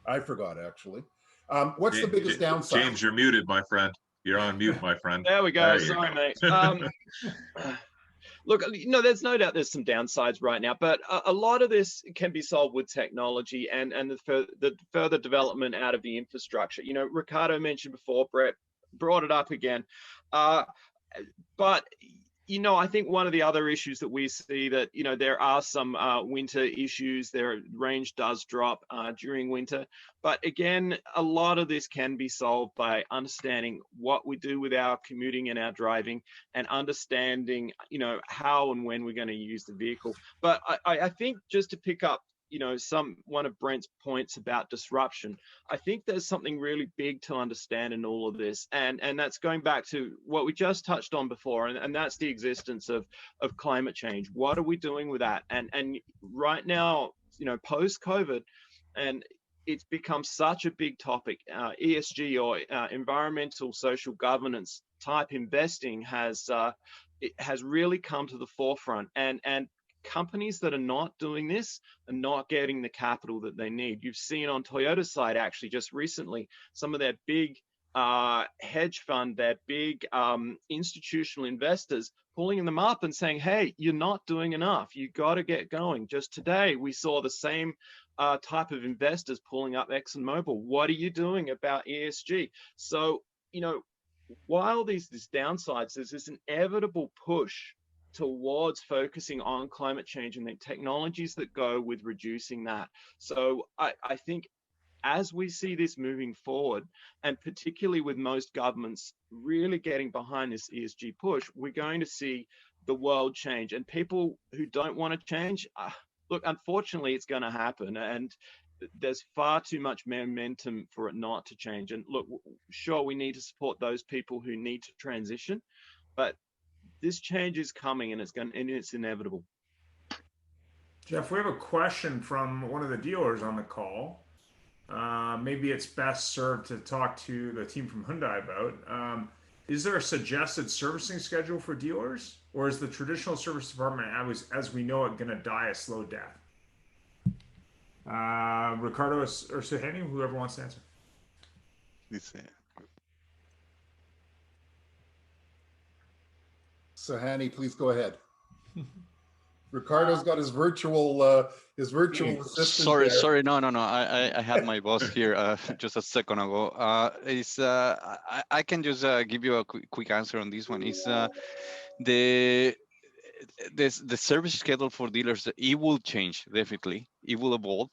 I forgot actually. What's the biggest downside? James, you're muted, my friend. You're on mute, my friend. There we go. There you Sorry, go. mate. Look, there's no doubt there's some downsides right now, but a lot of this can be solved with technology and the further development out of the infrastructure. Ricardo mentioned before, Brett brought it up again. But I think one of the other issues that we see that, there are some winter issues. Their range does drop during winter. But again, a lot of this can be solved by understanding what we do with our commuting and our driving, and understanding, how and when we're going to use the vehicle. But I think, just to pick up, one of Brent's points about disruption, I think there's something really big to understand in all of this, and that's going back to what we just touched on before, and that's the existence of climate change. What are we doing with that? And right now, post COVID, and it's become such a big topic. ESG, or environmental social governance type investing, has really come to the forefront, and companies that are not doing this are not getting the capital that they need. You've seen on Toyota's side, actually, just recently, some of their big hedge fund, their big institutional investors pulling them up and saying, hey, you're not doing enough. You got to get going. Just today, we saw the same type of investors pulling up ExxonMobil. What are you doing about ESG? So, while these downsides, there's this inevitable push towards focusing on climate change and the technologies that go with reducing that. So I think as we see this moving forward, and particularly with most governments really getting behind this ESG push, we're going to see the world change. And people who don't want to change, look, unfortunately, it's going to happen. And there's far too much momentum for it not to change. And look, sure, we need to support those people who need to transition, but this change is coming, and it's inevitable. Jeff, we have a question from one of the dealers on the call. Maybe it's best served to talk to the team from Hyundai about. Is there a suggested servicing schedule for dealers, or is the traditional service department, as we know it, going to die a slow death? Ricardo or Suhani, whoever wants to answer. Sahani, please go ahead. Ricardo's got his virtual assistant. Sorry, no. I had my boss here just a second ago. I can just give you a quick answer on this one. Is the service schedule for dealers? It will change, definitely. It will evolve.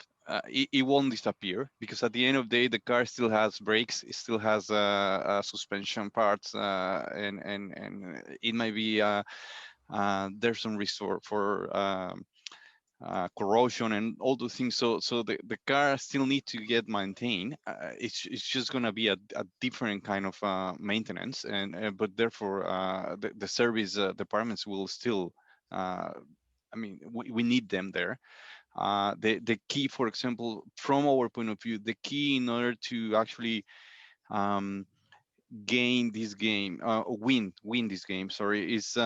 It won't disappear, because at the end of the day, the car still has brakes, it still has suspension parts, and it might be there's some risk for corrosion and all those things. So the car still need to get maintained. It's just gonna be a different kind of maintenance, and but therefore the service departments will still. We need them there. The key, for example, from our point of view, the key in order to actually gain this game, win this game, sorry, is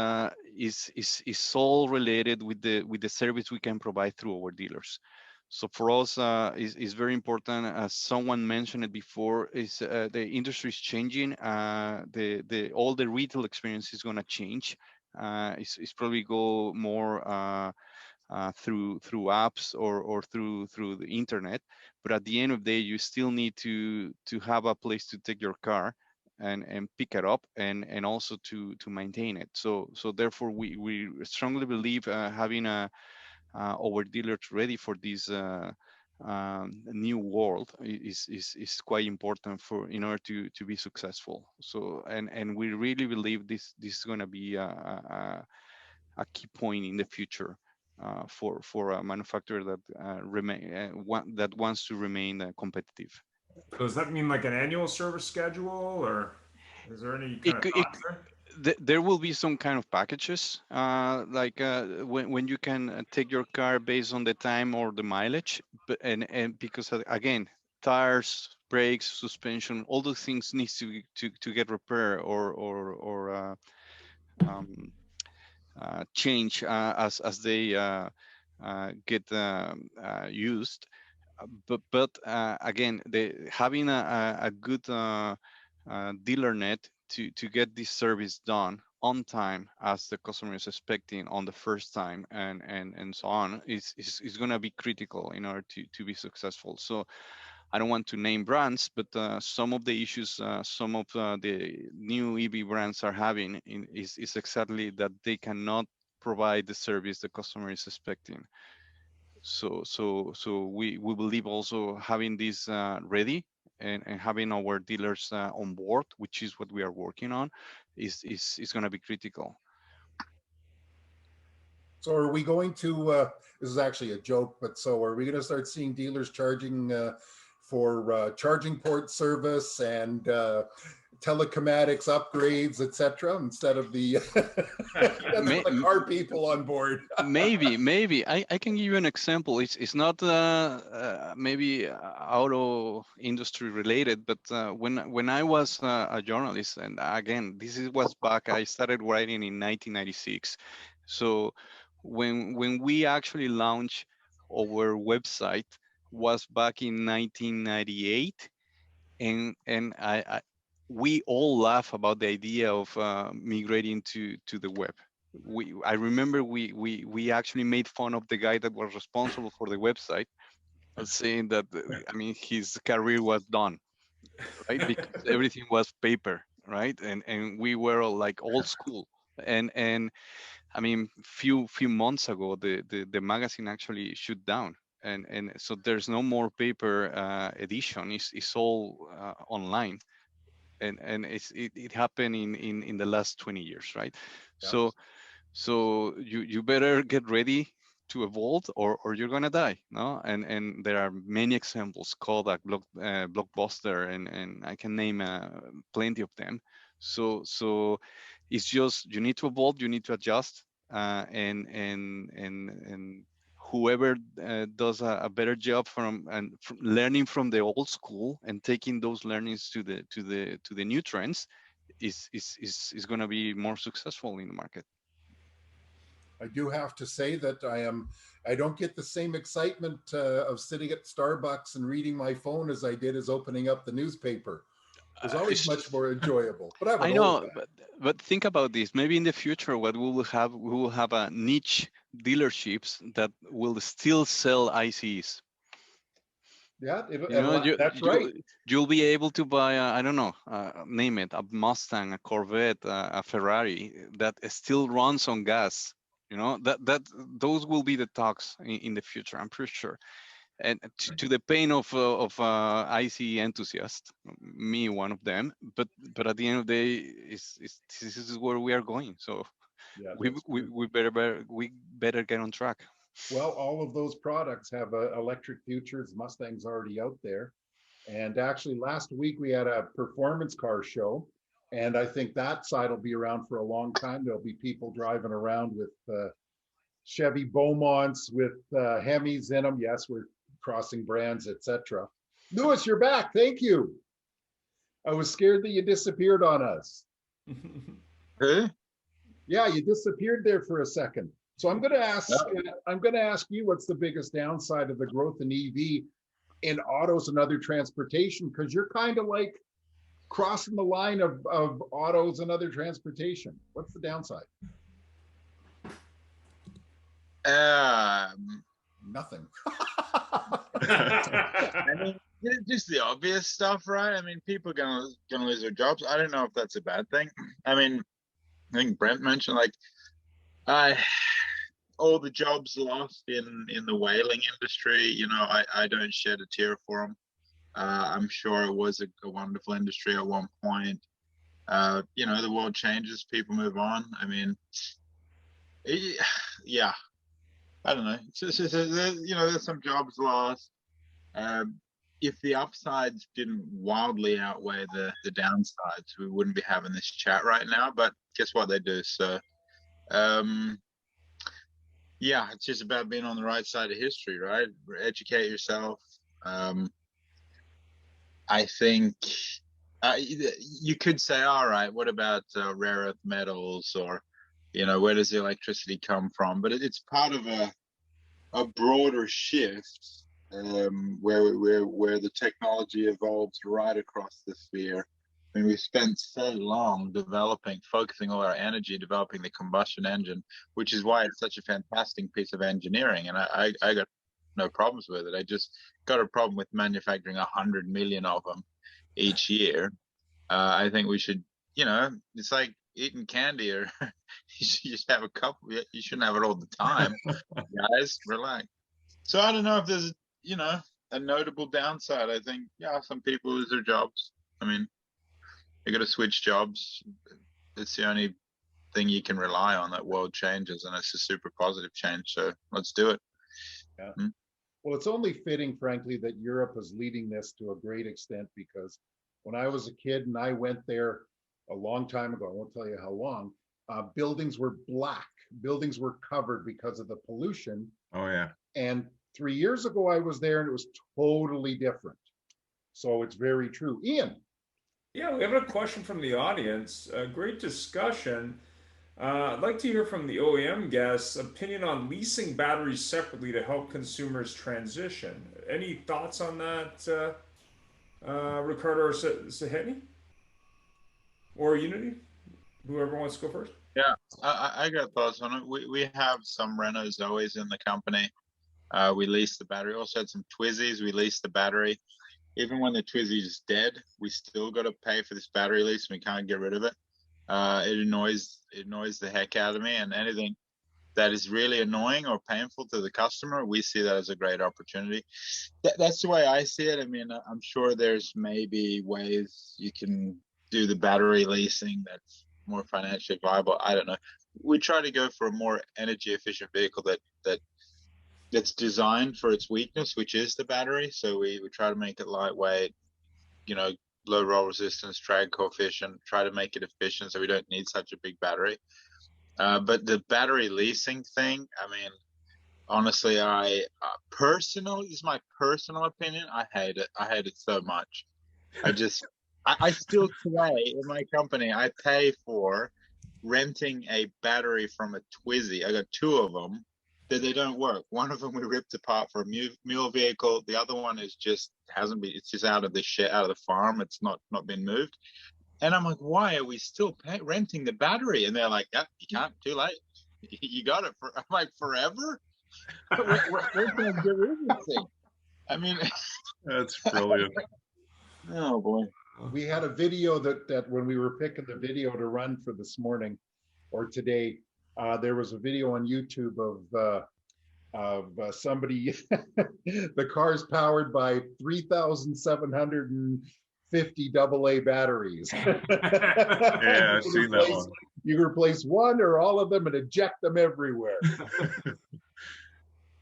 all related with the service we can provide through our dealers. So for us, is very important. As someone mentioned it before, is the industry is changing. All the retail experience is going to change. It's probably go more through apps or through the internet. But at the end of the day, you still need to have a place to take your car and pick it up and also to maintain it. So therefore we strongly believe having our dealers ready for this new world is quite important for in order to be successful. So and we really believe this is going to be a key point in the future for a manufacturer that that wants to remain competitive. So does that mean like an annual service schedule, or is there any kind It, of c- thoughts there? there will be some kind of packages, like when you can take your car based on the time or the mileage, but and because again, tires, brakes, suspension, all those things needs to get repaired or um, change as they get used. But again, having a good dealer net to get this service done on time as the customer is expecting on the first time and so on is going to be critical in order to be successful. So I don't want to name brands, but some of the issues some of the new EV brands are having is exactly that they cannot provide the service the customer is expecting. So we believe also having this ready and having our dealers on board, which is what we are working on, is going to be critical. So are we going to, this is actually a joke, but so are we going to start seeing dealers charging for charging port service and telecomatics upgrades, etc., instead of the, that's for the car people on board? maybe I can give you an example. It's not maybe auto industry related, but when I was a journalist, and again was back, I started writing in 1996. So when we actually launched our website was back in 1998, and we all laugh about the idea of migrating to the web. I remember we actually made fun of the guy that was responsible for the website, saying that I mean his career was done, right? Because everything was paper, right? And we were all like old school. And I mean few months ago the magazine actually shut down. And so there's no more paper edition. It's all online, and it happened in the last 20 years, right? Yeah. So you better get ready to evolve, or you're gonna die, no? And there are many examples, Kodak, Blockbuster, and I can name plenty of them. So it's just you need to evolve, you need to adjust, and whoever does a better job from learning from the old school and taking those learnings to the new trends is going to be more successful in the market. I do have to say that I don't get the same excitement of sitting at Starbucks and reading my phone as I did as opening up the newspaper. It was always much more enjoyable. But I know, but think about this. Maybe in the future, what we will have a niche dealerships that will still sell ICs. Yeah, that's right. You'll be able to buy, I don't know, name it, a Mustang, a Corvette, a Ferrari that still runs on gas. You know, those will be the talks in the future, I'm pretty sure. And to the pain of IC enthusiasts, me one of them. But at the end of the day, this is where we are going. So yeah, we better get on track. Well, all of those products have electric futures. Mustang's already out there. And actually, last week we had a performance car show. And I think that side will be around for a long time. There'll be people driving around with Chevy Beaumonts, with Hemis in them. Yes, we're crossing brands, etc. Louis, you're back. Thank you. I was scared that you disappeared on us. Who? Yeah, you disappeared there for a second. So I'm going to ask you what's the biggest downside of the growth in EV in autos and other transportation, because you're kind of like crossing the line of autos and other transportation. What's the downside? Nothing. I mean, just the obvious stuff, right? I mean, people are gonna lose their jobs. I don't know if that's a bad thing. I mean, I think Brent mentioned like all the jobs lost in the whaling industry. You know, I don't shed a tear for them. I'm sure it was a wonderful industry at one point. You know, the world changes, people move on. I mean, yeah, I don't know. You know, there's some jobs lost. If the upsides didn't wildly outweigh the downsides, we wouldn't be having this chat right now. But guess what, they do. So, yeah, it's just about being on the right side of history, right? Educate yourself. I think you could say, all right, what about rare earth metals, or, you know, where does the electricity come from? But it's part of a broader shift, where the technology evolves right across the sphere. I mean, we spent so long focusing all our energy developing the combustion engine, which is why it's such a fantastic piece of engineering. And I got no problems with it. I just got a problem with manufacturing 100 million of them each year. I think we should, you know, it's like eating candy, or you should just have a couple. You shouldn't have it all the time. Guys, relax. So I don't know if there's, you know, a notable downside. I think, yeah, some people lose their jobs. I mean, you got to switch jobs. It's the only thing you can rely on. That world changes, and it's a super positive change. So let's do it. Yeah. Well, it's only fitting, frankly, that Europe is leading this to a great extent, because when I was a kid and I went there a long time ago, I won't tell you how long, buildings were black. Buildings were covered because of the pollution. Oh, yeah. And 3 years ago, I was there and it was totally different. So it's very true. Ian. Yeah, we have a question from the audience. Great discussion. I'd like to hear from the OEM guests' opinion on leasing batteries separately to help consumers transition. Any thoughts on that, Ricardo or Saheni? Or Unity? Whoever wants to go first. Yeah, I got thoughts on it. We have some Renault Zoes in the company. We lease the battery. Also had some Twizzys. We lease the battery. Even when the Twizy is dead, we still got to pay for this battery lease, and we can't get rid of it. It annoys the heck out of me, and anything that is really annoying or painful to the customer, we see that as a great opportunity. That's the way I see it. I mean, I'm sure there's maybe ways you can do the battery leasing that's more financially viable. I don't know. We try to go for a more energy efficient vehicle that's designed for its weakness, which is the battery. So we try to make it lightweight, you know, low roll resistance, drag coefficient, try to make it efficient so we don't need such a big battery. But the battery leasing thing, I mean, honestly, I personally, this is my personal opinion, I hate it. I hate it so much. I still today in my company, I pay for renting a battery from a Twizy. I got two of them that they don't work. One of them we ripped apart for a mule vehicle. The other one is just it's just out of the out of the farm. It's not been moved. And I'm like, why are we still renting the battery? And they're like, yeah, you can't, too late. You got it for, I'm like, forever? When can I get rid of this thing? I mean, That's brilliant. Oh boy. We had a video that when we were picking the video to run for this morning or today, there was a video on YouTube of somebody, the car's powered by 3,750 AA batteries. Yeah, I've seen that one. You replace one or all of them and eject them everywhere.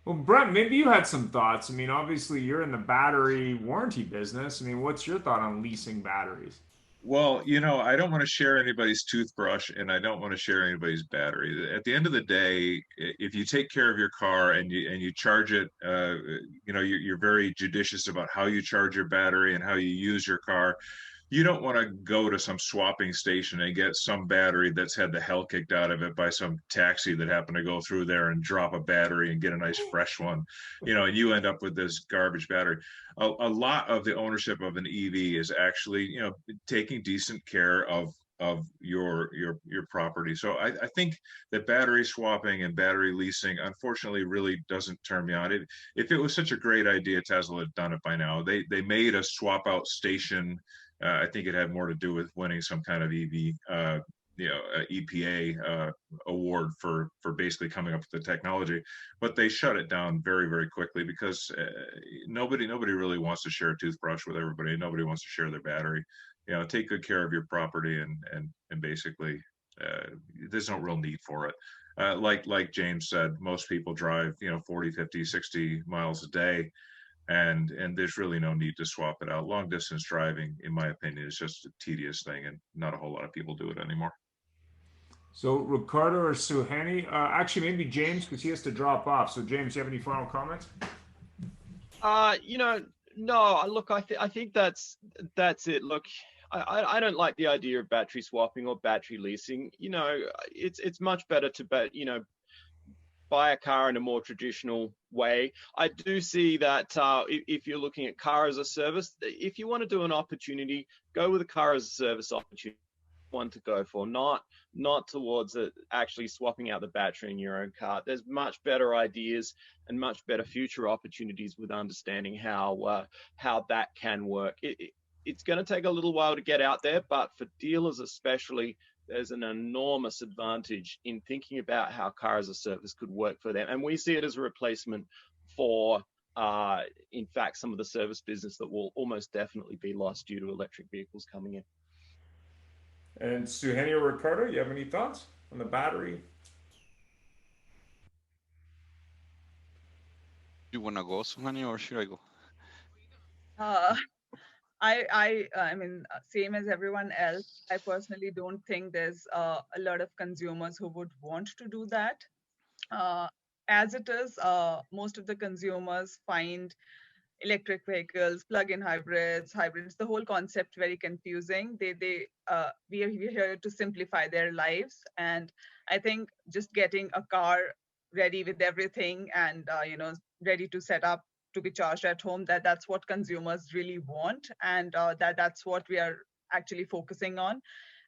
Well, Brent, maybe you had some thoughts. I mean, obviously you're in the battery warranty business. I mean, what's your thought on leasing batteries? Well, you know, I don't want to share anybody's toothbrush, and I don't want to share anybody's battery. At the end of the day, if you take care of your car and you charge it, you know, you're very judicious about how you charge your battery and how you use your car. You don't want to go to some swapping station and get some battery that's had the hell kicked out of it by some taxi that happened to go through there and drop a battery and get a nice fresh one, you know, and you end up with this garbage battery. A lot of the ownership of an EV is actually, you know, taking decent care of of your property. So I think that battery swapping and battery leasing, unfortunately, really doesn't turn me on. If it was such a great idea, Tesla had done it by now. They made a swap out station. I think it had more to do with winning some kind of EV, EPA award for basically coming up with the technology, but they shut it down very quickly because nobody really wants to share a toothbrush with everybody. Nobody wants to share their battery. Take good care of your property and basically there's no real need for it. Like James said, most people drive 40, 50, 60 miles a day, and there's really no need to swap it out. Long distance driving, in my opinion, is just a tedious thing, and not a whole lot of people do it anymore. So Ricardo or Suhani, actually maybe James, because he has to drop off. So James, you have any final comments? No. Look, I think that's it. Look, I don't like the idea of battery swapping or battery leasing. It's much better to buy a car in a more traditional way. I do see that if you're looking at car as a service, if you want to do an opportunity, go with a car as a service opportunity. One to go for, not towards actually swapping out the battery in your own car. There's much better ideas and much better future opportunities with understanding how that can work. It's going to take a little while to get out there, but for dealers especially, there's an enormous advantage in thinking about how car as a service could work for them. And we see it as a replacement for, in fact, some of the service business that will almost definitely be lost due to electric vehicles coming in. And Suhani or Ricardo, you have any thoughts on the battery? You wanna go, Suhani, or should I go? Uh, I mean, same as everyone else, I personally don't think there's a lot of consumers who would want to do that. As it is, most of the consumers find electric vehicles, plug-in hybrids, the whole concept very confusing. We are here to simplify their lives, and I think just getting a car ready with everything and ready to set up to be charged at home, that's what consumers really want, and that's what we are actually focusing on,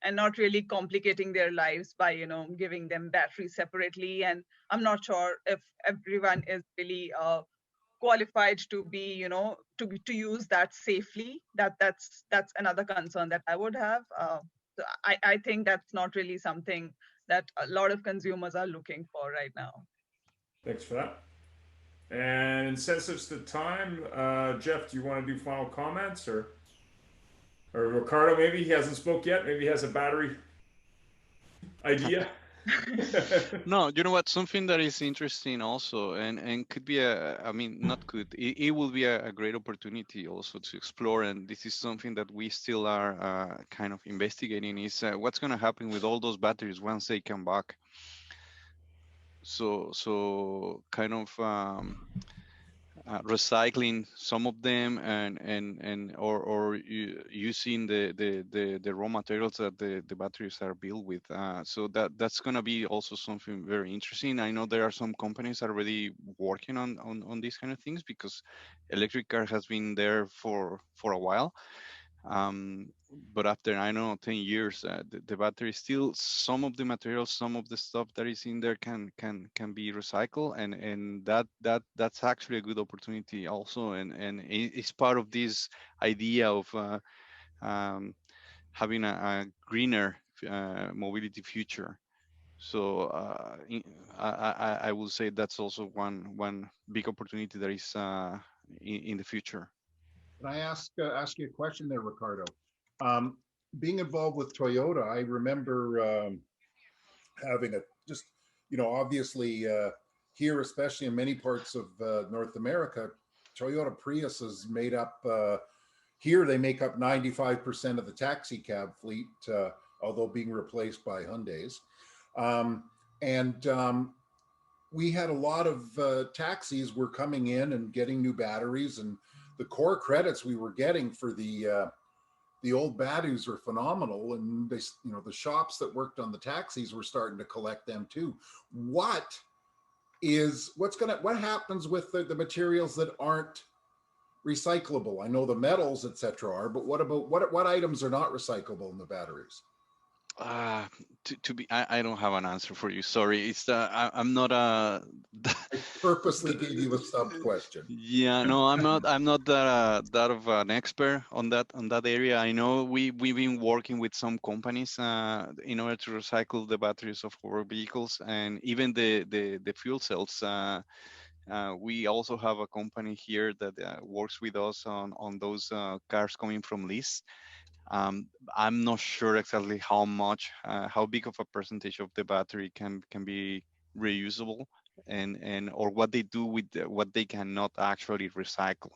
and not really complicating their lives by giving them batteries separately. And I'm not sure if everyone is really qualified to be to use that safely. That's another concern that I would have. So I think that's not really something that a lot of consumers are looking for right now. Thanks for that. And since it's the time, Jeff, do you want to do final comments, or Ricardo? Maybe he hasn't spoke yet. Maybe he has a battery idea. No, you know what? Something that is interesting also, and could be not could, it will be a great opportunity also to explore. And this is something that we still are kind of investigating, is what's going to happen with all those batteries once they come back. So kind of recycling some of them or using the raw materials that the batteries are built with. So that's going to be also something very interesting. I know there are some companies already working on these kind of things, because electric car has been there for a while. But after, I don't know, 10 years, the battery still, some of the materials, some of the stuff that is in there can be recycled, and that's actually a good opportunity also, and it's part of this idea of having a greener mobility future. So I will say that's also one big opportunity that is in the future. Can I ask you a question there, Ricardo? Being involved with Toyota, I remember having obviously here, especially in many parts of North America, Toyota Prius is made up, here they make up 95% of the taxi cab fleet, although being replaced by Hyundais. We had a lot of taxis were coming in and getting new batteries, and the core credits we were getting for the old batteries were phenomenal, and they, the shops that worked on the taxis were starting to collect them too. What happens with the materials that aren't recyclable? I know the metals, etc., are, but what about what items are not recyclable in the batteries? To be, I don't have an answer for you. Sorry, it's I'm not I purposely gave you a sub question. Yeah, no, I'm not that of an expert on that area. I know we've been working with some companies in order to recycle the batteries of our vehicles and even the fuel cells. We also have a company here that works with us on those cars coming from lease. I'm not sure exactly how much, how big of a percentage of the battery can be reusable, and or what they do with what they cannot actually recycle.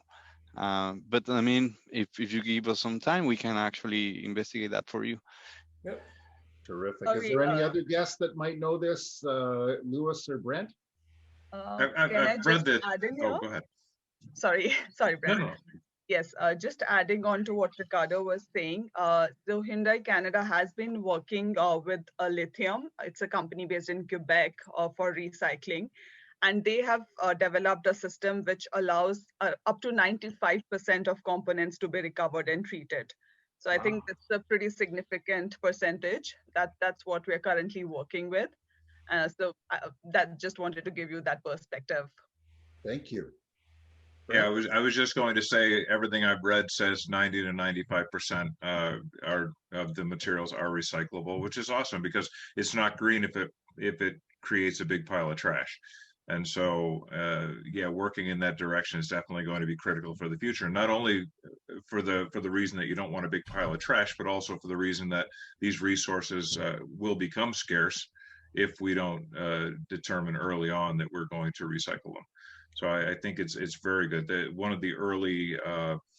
But I mean, if you give us some time, we can actually investigate that for you. Yep. Terrific. Is Sorry, there any other guests that might know this, Lewis or Brent? Can I I've read just that. add in Oh, here? go ahead. Sorry, sorry, No, Brent. no. Yes, just adding on to what Ricardo was saying, so Hyundai Canada has been working with Lithium. It's a company based in Quebec for recycling. And they have developed a system which allows up to 95% of components to be recovered and treated. So I think that's a pretty significant percentage. That's what we're currently working with. So that just wanted to give you that perspective. Thank you. Yeah, Brent? I was just going to say everything I've read says 90 to 95% are of the materials are recyclable, which is awesome because it's not green if it creates a big pile of trash. And so, yeah, working in that direction is definitely going to be critical for the future. Not only for the reason that you don't want a big pile of trash, but also for the reason that these resources will become scarce if we don't determine early on that we're going to recycle them. So I think it's very good. One of the early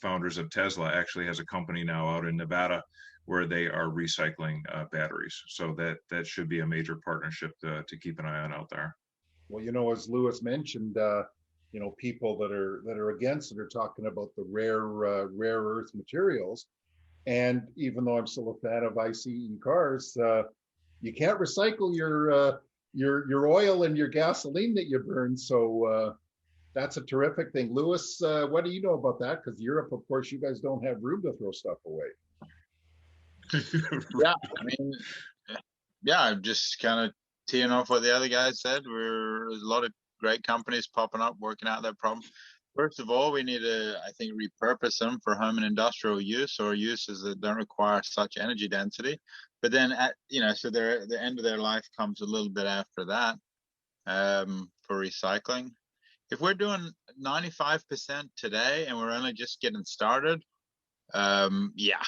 founders of Tesla actually has a company now out in Nevada where they are recycling batteries. So that should be a major partnership to keep an eye on out there. Well, as Lewis mentioned, people that are against it are talking about the rare earth materials. And even though I'm still a fan of ICE cars, you can't recycle your oil and your gasoline that you burn. So that's a terrific thing. Lewis, what do you know about that? Because Europe, of course, you guys don't have room to throw stuff away. Yeah, I mean, yeah, I'm just kind of teeing off what the other guys said. There's a lot of great companies popping up working out that problem. First of all, we need to, I think, repurpose them for home and industrial use or uses that don't require such energy density. But then, so the end of their life comes a little bit after that for recycling. If we're doing 95% today and we're only just getting started, yeah,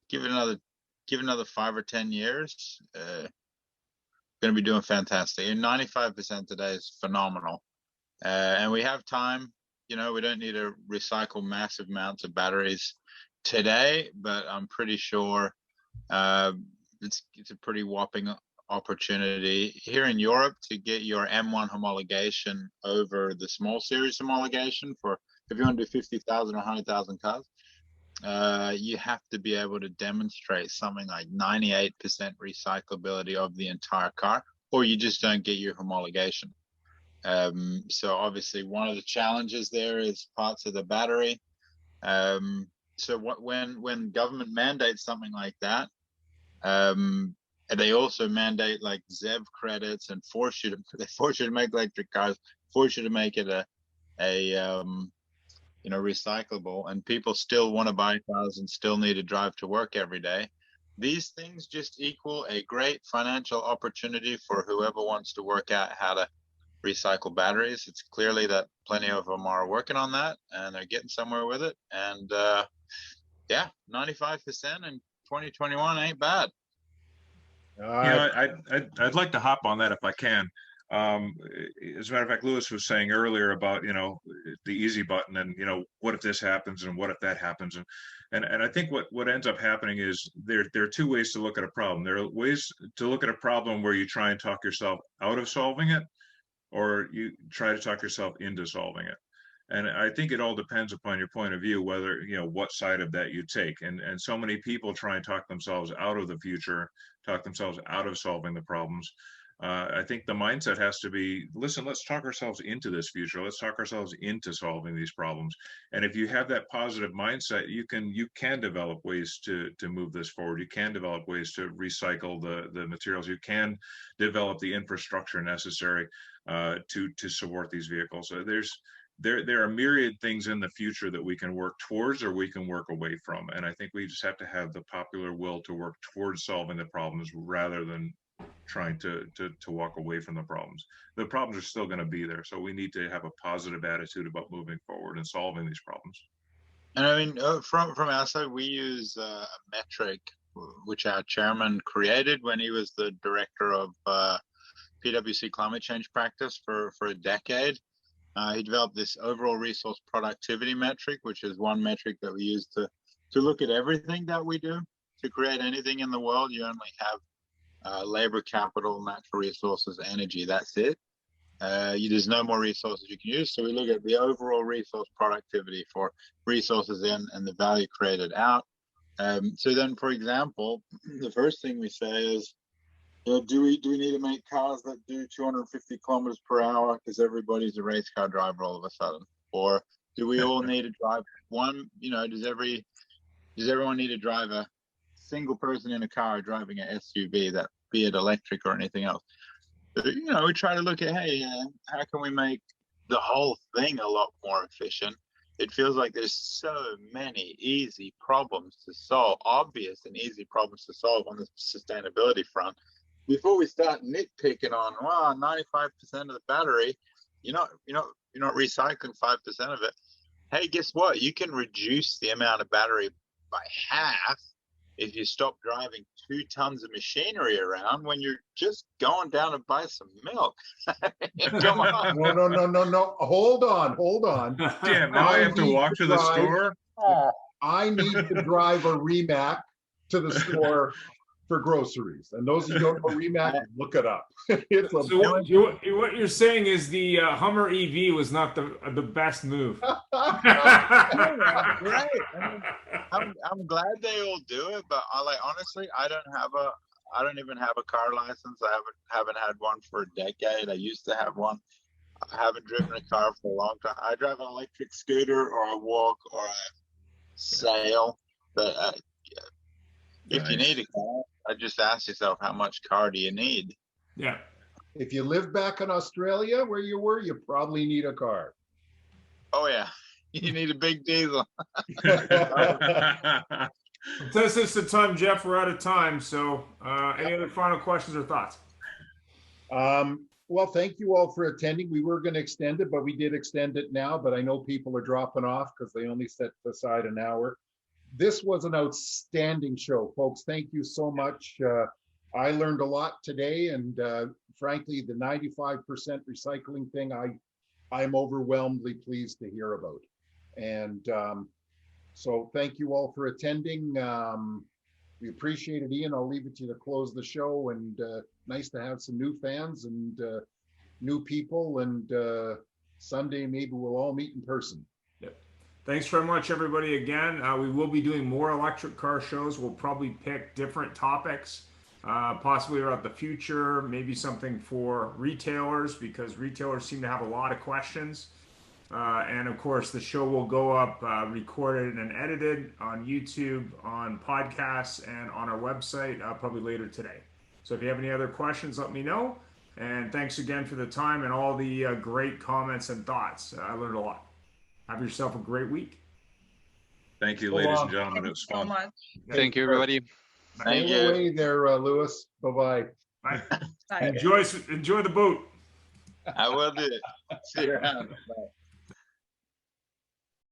give it another 5 or 10 years. Going to be doing fantastic. And 95% today is phenomenal. And we have time. We don't need to recycle massive amounts of batteries today, but I'm pretty sure it's a pretty whopping opportunity here in Europe to get your M1 homologation over the small series homologation for if you want to do 50,000 or 100,000 cars. You have to be able to demonstrate something like 98% recyclability of the entire car, or you just don't get your homologation. So obviously one of the challenges there is parts of the battery. So when government mandates something like that, they also mandate like ZEV credits and force you to make electric cars, force you to make it a recyclable, and people still want to buy cars and still need to drive to work every day. These things just equal a great financial opportunity for whoever wants to work out how to recycle batteries. It's clearly that plenty of them are working on that and they're getting somewhere with it. And yeah, 95% in 2021 ain't bad. I'd like to hop on that if I can. As a matter of fact, Lewis was saying earlier about the easy button and what if this happens and what if that happens, and I think what ends up happening is there are two ways to look at a problem. There are ways to look at a problem where you try and talk yourself out of solving it, or you try to talk yourself into solving it. And I think it all depends upon your point of view, whether, what side of that you take. And so many people try and talk themselves out of the future, talk themselves out of solving the problems. I think the mindset has to be, listen, let's talk ourselves into this future. Let's talk ourselves into solving these problems. And if you have that positive mindset, you can develop ways to move this forward. You can develop ways to recycle the materials. You can develop the infrastructure necessary to support these vehicles. So there are myriad things in the future that we can work towards or we can work away from. And I think we just have to have the popular will to work towards solving the problems rather than trying to walk away from the problems. The problems are still going to be there. So we need to have a positive attitude about moving forward and solving these problems. And I mean, from our side, we use a metric which our chairman created when he was the director of PwC climate change practice for a decade. He developed this overall resource productivity metric, which is one metric that we use to look at everything that we do. To create anything in the world, you only have labor, capital, natural resources, energy. That's it. There's no more resources you can use. So we look at the overall resource productivity for resources in and the value created out. So then, for example, the first thing we say is, do we need to make cars that do 250 kilometers per hour because everybody's a race car driver all of a sudden? Or do we all need to drive one? Does everyone need to drive a single person in a car driving an SUV, that be it electric or anything else? We try to look at, hey, how can we make the whole thing a lot more efficient? It feels like there's so many easy problems to solve, obvious and easy problems to solve on the sustainability front. Before we start nitpicking on, 95% of the battery, you're not recycling 5% of it. Hey, guess what? You can reduce the amount of battery by half if you stop driving 2 tons of machinery around when you're just going down to buy some milk. Come on. No. Hold on. Damn, now I have to walk to the store. I need to drive a Rimac to the store for groceries. And those who don't know Rimac, look it up. It's a So what you're saying is the Hummer EV was not the best move. Right. I'm glad they all do it, but honestly, I don't even have a car license. I haven't had one for a decade. I used to have one. I haven't driven a car for a long time. I drive an electric scooter, or I walk, or I sail. But if you need a car, I just ask yourself, how much car do you need? Yeah. If you live back in Australia where you were, you probably need a car. Oh yeah, you need a big diesel. Since it's the time, Jeff, we're out of time. So any other final questions or thoughts? Well, thank you all for attending. We were going to extend it, but we did extend it now. But I know people are dropping off because they only set aside an hour. This was an outstanding show, folks. Thank you so much. I learned a lot today, and frankly, the 95% recycling thing, I'm overwhelmingly pleased to hear about. And so thank you all for attending. We appreciate it, Ian. I'll leave it to you to close the show, and nice to have some new fans and new people, and Sunday maybe we'll all meet in person. Yep. Thanks very much, everybody. Again, we will be doing more electric car shows. We'll probably pick different topics, possibly about the future, maybe something for retailers, because retailers seem to have a lot of questions. And of course, the show will go up recorded and edited on YouTube, on podcasts, and on our website probably later today. So if you have any other questions, let me know. And thanks again for the time and all the great comments and thoughts. I learned a lot. Have yourself a great week. Thank you, ladies and gentlemen. It was fun. So much. Thank you, everybody. Thank Stay you. away there, Lewis. Bye-bye. Bye. Bye. Enjoy the boat. I will do it. See you around. Bye.